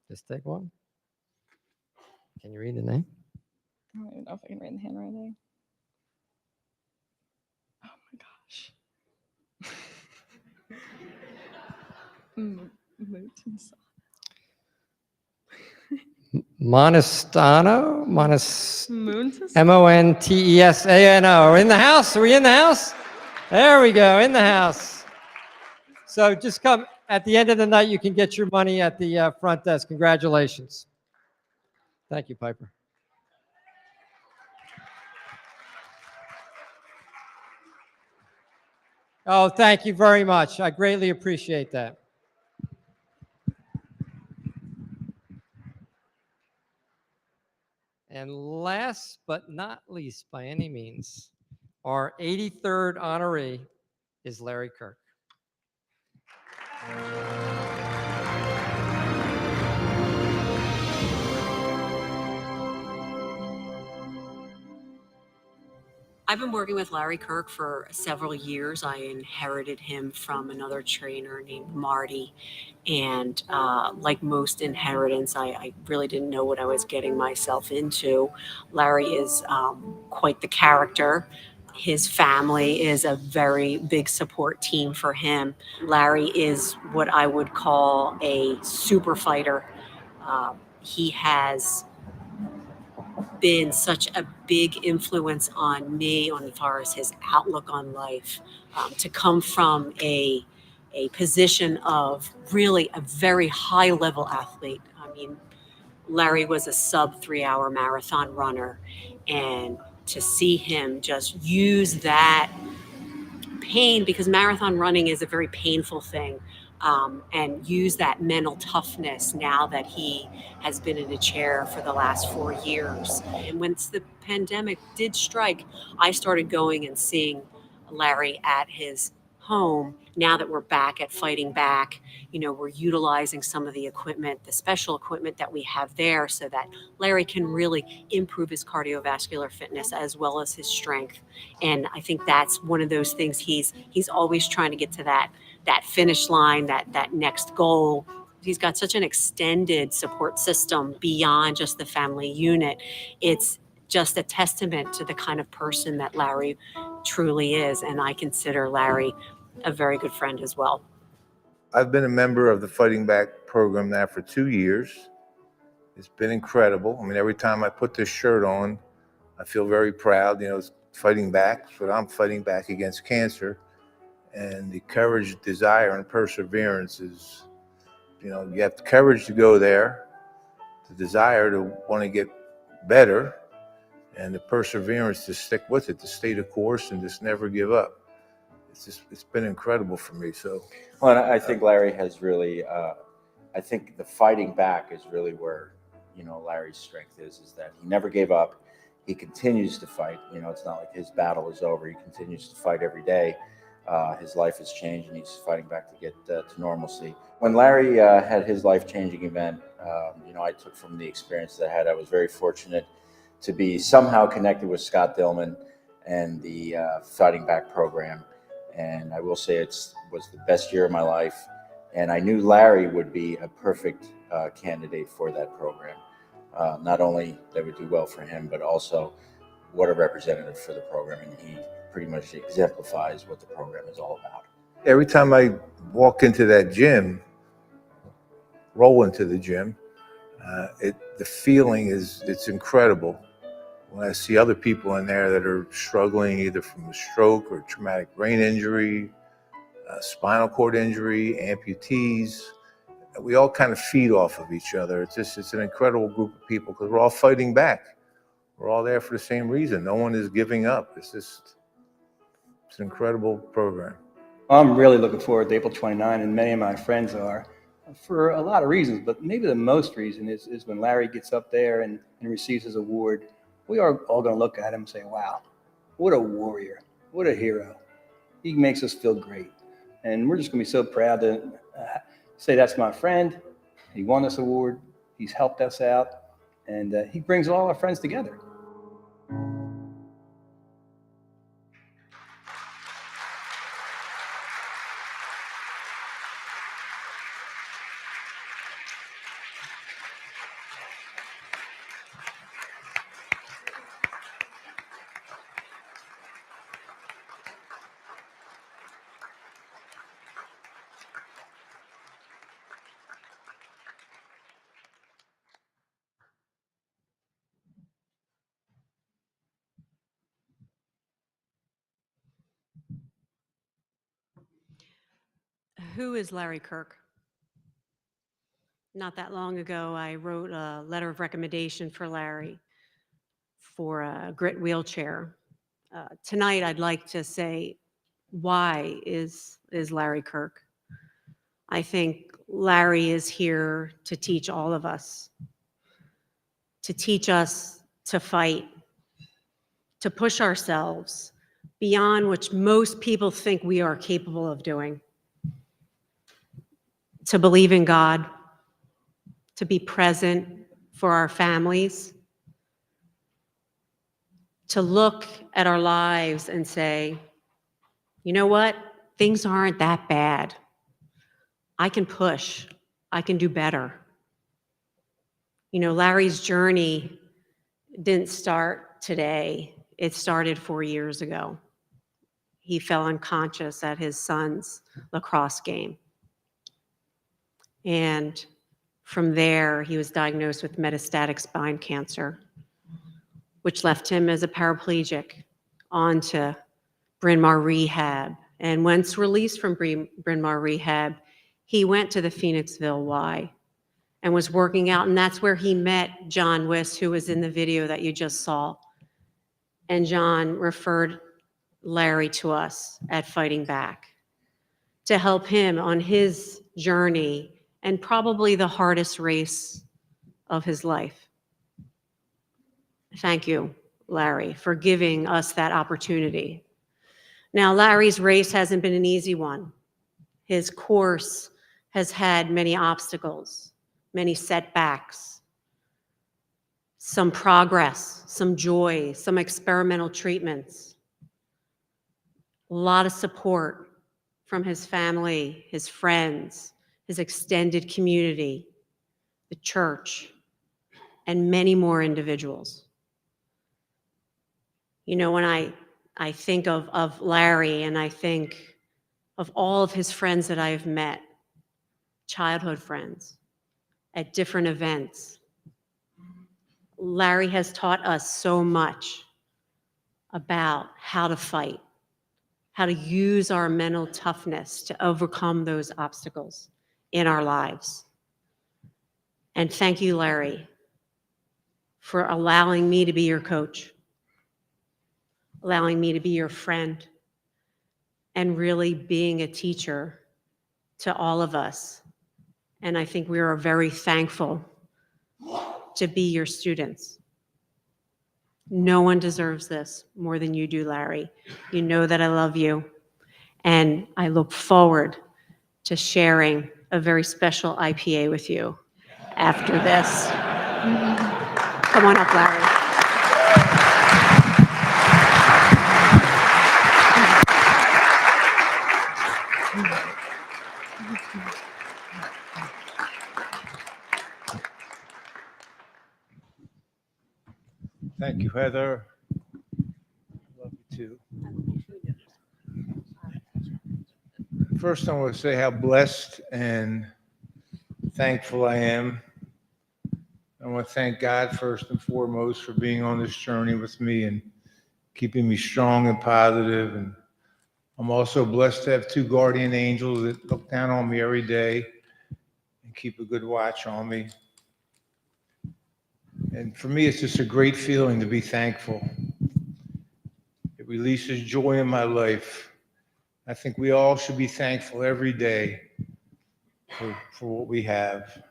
Just take one. Can you read the name? I don't even know if I can read the handwriting. Oh my gosh. Montesano? Montesano. Are we in the house? Are we in the house? There we go, in the house. So just come at the end of the night. You can get your money at the front desk. Congratulations. Thank you, Piper. Oh, thank you very much. I greatly appreciate that. And last but not least, by any means, our 83rd honoree is Larry Kirk. I've been working with Larry Kirk for several years. I inherited him from another trainer named Marty. And like most inheritance, I really didn't know what I was getting myself into. Larry is quite the character. His family is a very big support team for him. Larry is what I would call a super fighter. He has been such a big influence on me as far as his outlook on life. To come from a a position of really a very high level athlete. I mean, Larry was a sub 3-hour marathon runner, and to see him just use that pain, because marathon running is a very painful thing, and use that mental toughness now that he has been in a chair for the last 4 years. And once the pandemic did strike, I started going and seeing Larry at his home. Now that we're back at Fighting Back, you know, we're utilizing some of the equipment, the special equipment that we have there, so that Larry can really improve his cardiovascular fitness as well as his strength. And I think that's one of those things he's always trying to get to that finish line, that next goal. He's got such an extended support system beyond just the family unit. It's just a testament to the kind of person that Larry truly is. And I consider Larry a very good friend as well. I've been a member of the Fighting Back program now for 2 years. It's been incredible. I mean, every time I put this shirt on, I feel very proud. You know, it's fighting back, but I'm fighting back against cancer. And the courage, desire, and perseverance is, you know, you have the courage to go there, the desire to want to get better, and the perseverance to stick with it, to stay the course and just never give up. It's been incredible for me. So, well, I think Larry has really, I think the fighting back is really where, you know, Larry's strength is that he never gave up. He continues to fight. You know, it's not like his battle is over. He continues to fight every day. His life has changed, and he's fighting back to get to normalcy. When Larry had his life-changing event, you know, I took from the experience that I had. I was very fortunate to be somehow connected with Scott Dillman and the Fighting Back program. And I will say it was the best year of my life. And I knew Larry would be a perfect candidate for that program. Not only that would do well for him, but also what a representative for the program. And he pretty much exemplifies what the program is all about. every time I walk into that gym, roll into the gym, the feeling it's incredible. When I see other people in there that are struggling either from a stroke or traumatic brain injury, spinal cord injury, amputees, we all kind of feed off of each other. It's an incredible group of people because we're all fighting back. We're all there for the same reason. No one is giving up. It's an incredible program. I'm really looking forward to April 29, and many of my friends are, for a lot of reasons, but maybe the most reason is when Larry gets up there and receives his award. We are all going to look at him and say, wow, what a warrior, what a hero. He makes us feel great. And we're just going to be so proud to say that's my friend. He won this award. He's helped us out. And he brings all our friends together. Who is Larry Kirk? Not that long ago, I wrote a letter of recommendation for Larry for a grit wheelchair. Tonight, I'd like to say, why is Larry Kirk? I think Larry is here to teach all of us, to teach us to fight, to push ourselves beyond which most people think we are capable of doing. To believe in God, to be present for our families, to look at our lives and say, you know what? Things aren't that bad. I can push. I can do better. You know, Larry's journey didn't start today. It started 4 years ago. He fell unconscious at his son's lacrosse game. And from there, he was diagnosed with metastatic spine cancer, which left him as a paraplegic onto Bryn Mawr Rehab And once released from Bryn Mawr Rehab, he went to the Phoenixville Y and was working out. And that's where he met John Wiss, who was in the video that you just saw. And John referred Larry to us at Fighting Back to help him on his journey and probably the hardest race of his life. Thank you, Larry, for giving us that opportunity. Now, Larry's race hasn't been an easy one. His course has had many obstacles, many setbacks, some progress, some joy, some experimental treatments, a lot of support from his family, his friends, his extended community, the church, and many more individuals. You know, when I think of Larry and I think of all of his friends that I have met, childhood friends, at different events, Larry has taught us so much about how to fight, how to use our mental toughness to overcome those obstacles in our lives. And thank you, Larry, for allowing me to be your coach, allowing me to be your friend, and really being a teacher to all of us. And I think we are very thankful to be your students. No one deserves this more than you do, Larry. You know that I love you, and I look forward to sharing a very special IPA with you after this. Come on up, Larry. Thank you, Heather. Love you too. First, I want to say how blessed and thankful I am. I want to thank God first and foremost for being on this journey with me and keeping me strong and positive. And I'm also blessed to have two guardian angels that look down on me every day and keep a good watch on me. And for me, it's just a great feeling to be thankful. It releases joy in my life. I think we all should be thankful every day for what we have.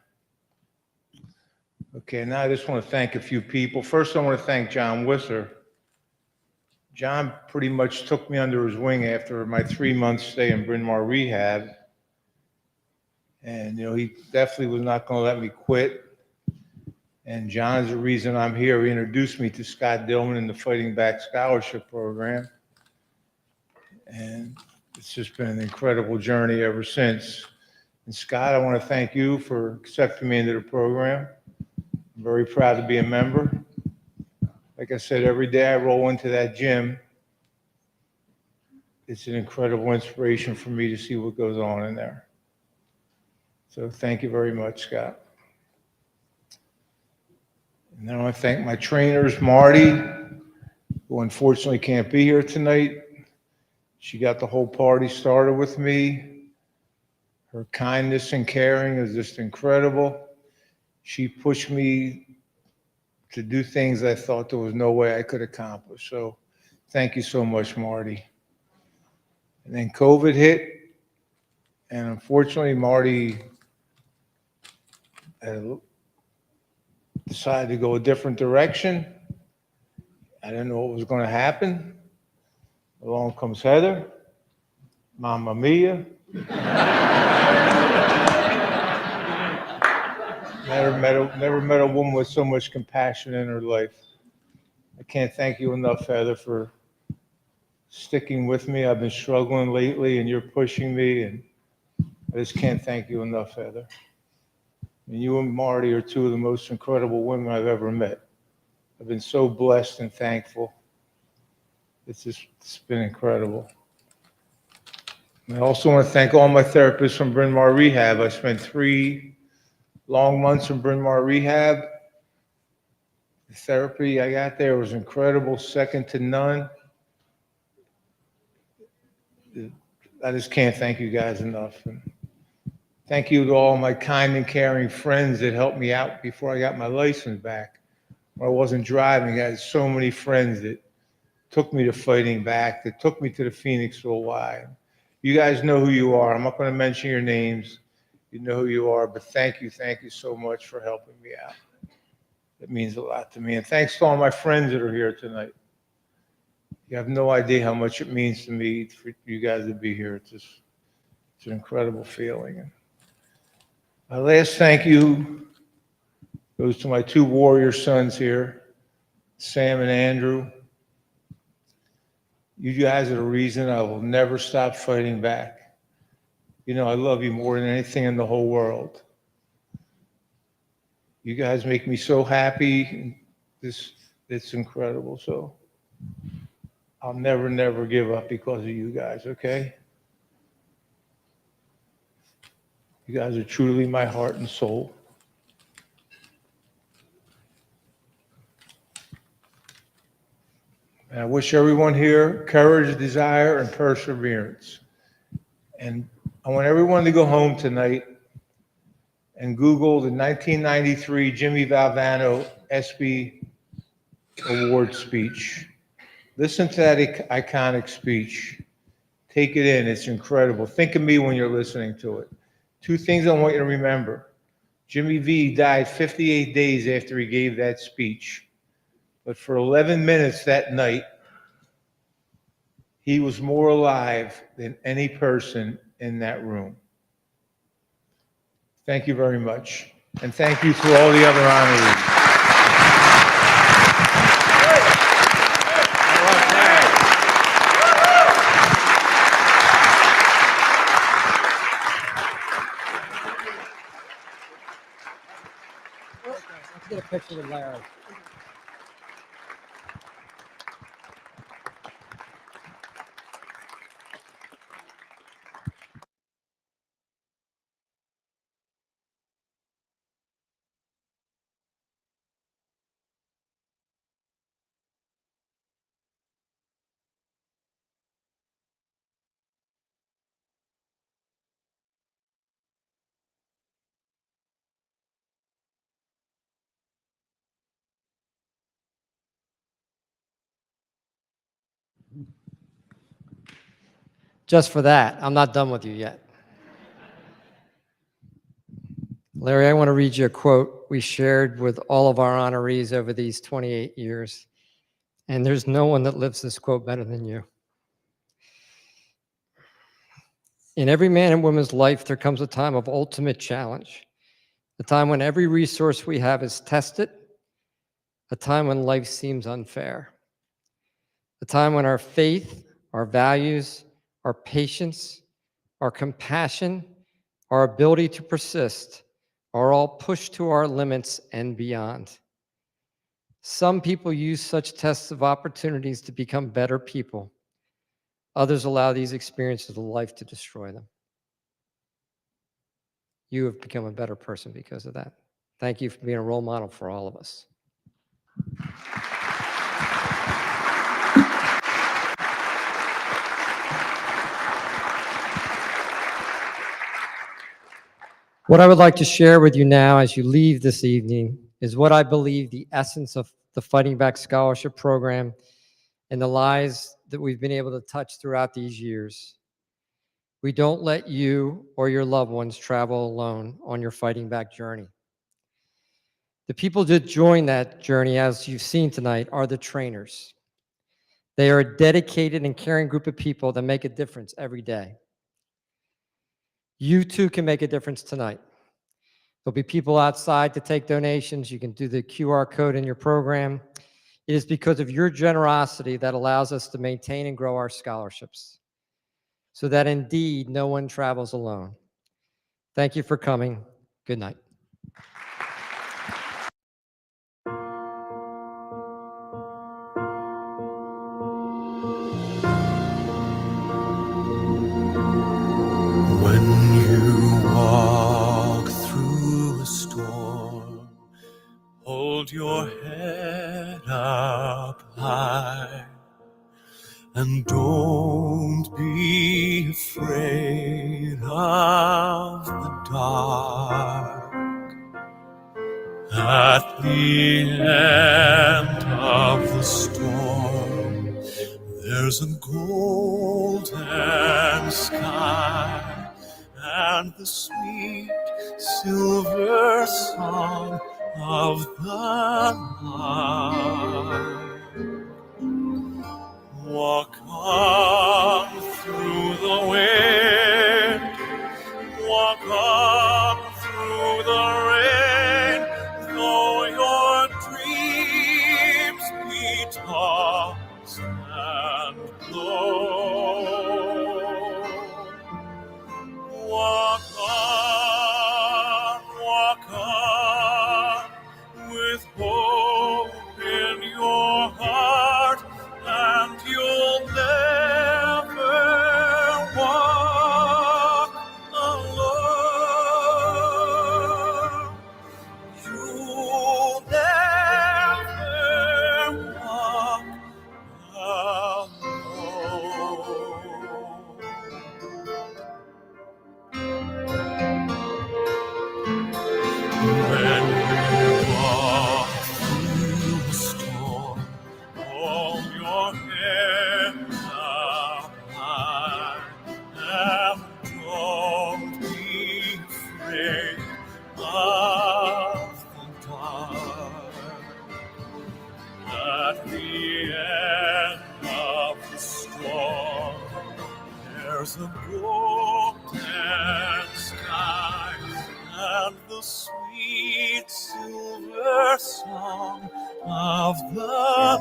Okay, now I just want to thank a few people. First, I want to thank John Wisser. John pretty much took me under his wing after my 3-month stay in Bryn Mawr Rehab. And, you know, he definitely was not going to let me quit. And John's the reason I'm here. He introduced me to Scott Dillman in the Fighting Back Scholarship Program. And it's just been an incredible journey ever since. And Scott, I want to thank you for accepting me into the program. I'm very proud to be a member. Like I said, every day I roll into that gym, it's an incredible inspiration for me to see what goes on in there. So thank you very much, Scott. And then I want to thank my trainers, Marty, who unfortunately can't be here tonight. She got the whole party started with me. Her kindness and caring is just incredible. She pushed me to do things I thought there was no way I could accomplish. So thank you so much, Marty. And then COVID hit, and unfortunately, Marty decided to go a different direction. I didn't know what was going to happen. Along comes Heather, Mamma Mia. Never met a woman with so much compassion in her life. I can't thank you enough, Heather, for sticking with me. I've been struggling lately, and you're pushing me, and I just can't thank you enough, Heather. And you and Marty are two of the most incredible women I've ever met. I've been so blessed and thankful. It's been incredible. And I also want to thank all my therapists from Bryn Mawr Rehab. I spent 3 long months in Bryn Mawr Rehab. The therapy I got there was incredible, second to none. The I just can't thank you guys enough. And thank you to all my kind and caring friends that helped me out before I got my license back. When I wasn't driving, I had so many friends that took me to Fighting Back, that took me to the Phoenixville Y. You guys know who you are. I'm not going to mention your names. You know who you are, but thank you so much for helping me out. It means a lot to me. And thanks to all my friends that are here tonight. You have no idea how much it means to me for you guys to be here. It's an incredible feeling. And my last thank you goes to my two warrior sons here, Sam and Andrew. You guys are the reason I will never stop fighting back. You know, I love you more than anything in the whole world. You guys make me so happy. It's incredible. So I'll never, never give up because of you guys, okay? You guys are truly my heart and soul. And I wish everyone here courage, desire, and perseverance. And I want everyone to go home tonight and Google the 1993 Jimmy Valvano ESPY Award speech. Listen to that iconic speech. Take it in. It's incredible. Think of me when you're listening to it. Two things I want you to remember. Jimmy V died 58 days after he gave that speech. But for 11 minutes that night, he was more alive than any person in that room. Thank you very much. And thank you to all the other honorees. Let's get a picture with Larry. Just for that, I'm not done with you yet. Larry, I want to read you a quote we shared with all of our honorees over these 28 years. And there's no one that lives this quote better than you. In every man and woman's life, there comes a time of ultimate challenge, a time when every resource we have is tested, a time when life seems unfair, a time when our faith, our values, our patience, our compassion, our ability to persist are all pushed to our limits and beyond. Some people use such tests of opportunities to become better people. Others allow these experiences of life to destroy them. You have become a better person because of that. Thank you for being a role model for all of us. What I would like to share with you now as you leave this evening is what I believe the essence of the Fighting Back Scholarship Program and the lives that we've been able to touch throughout these years. We don't let you or your loved ones travel alone on your Fighting Back journey. The people that join that journey, as you've seen tonight, are the trainers. They are a dedicated and caring group of people that make a difference every day. You too can make a difference tonight. There'll be people outside to take donations. You can do the QR code in your program. It is because of your generosity that allows us to maintain and grow our scholarships, so that indeed no one travels alone. Thank you for coming. Good night. When you walk through a storm, hold your head up high And don't be afraid of the dark. At the end of the storm, there's a golden sky and the sweet silver song of the lark. Walk on through the wind, walk on through the rain, though your dreams be tossed and blown. Walk on, with hope in your heart, and you'll never walk alone. You'll never walk alone. When you walk through the storm, hold your head up high, and don't be afraid of the dark. At the end of the storm, there's a golden sky and the sweet silver song of the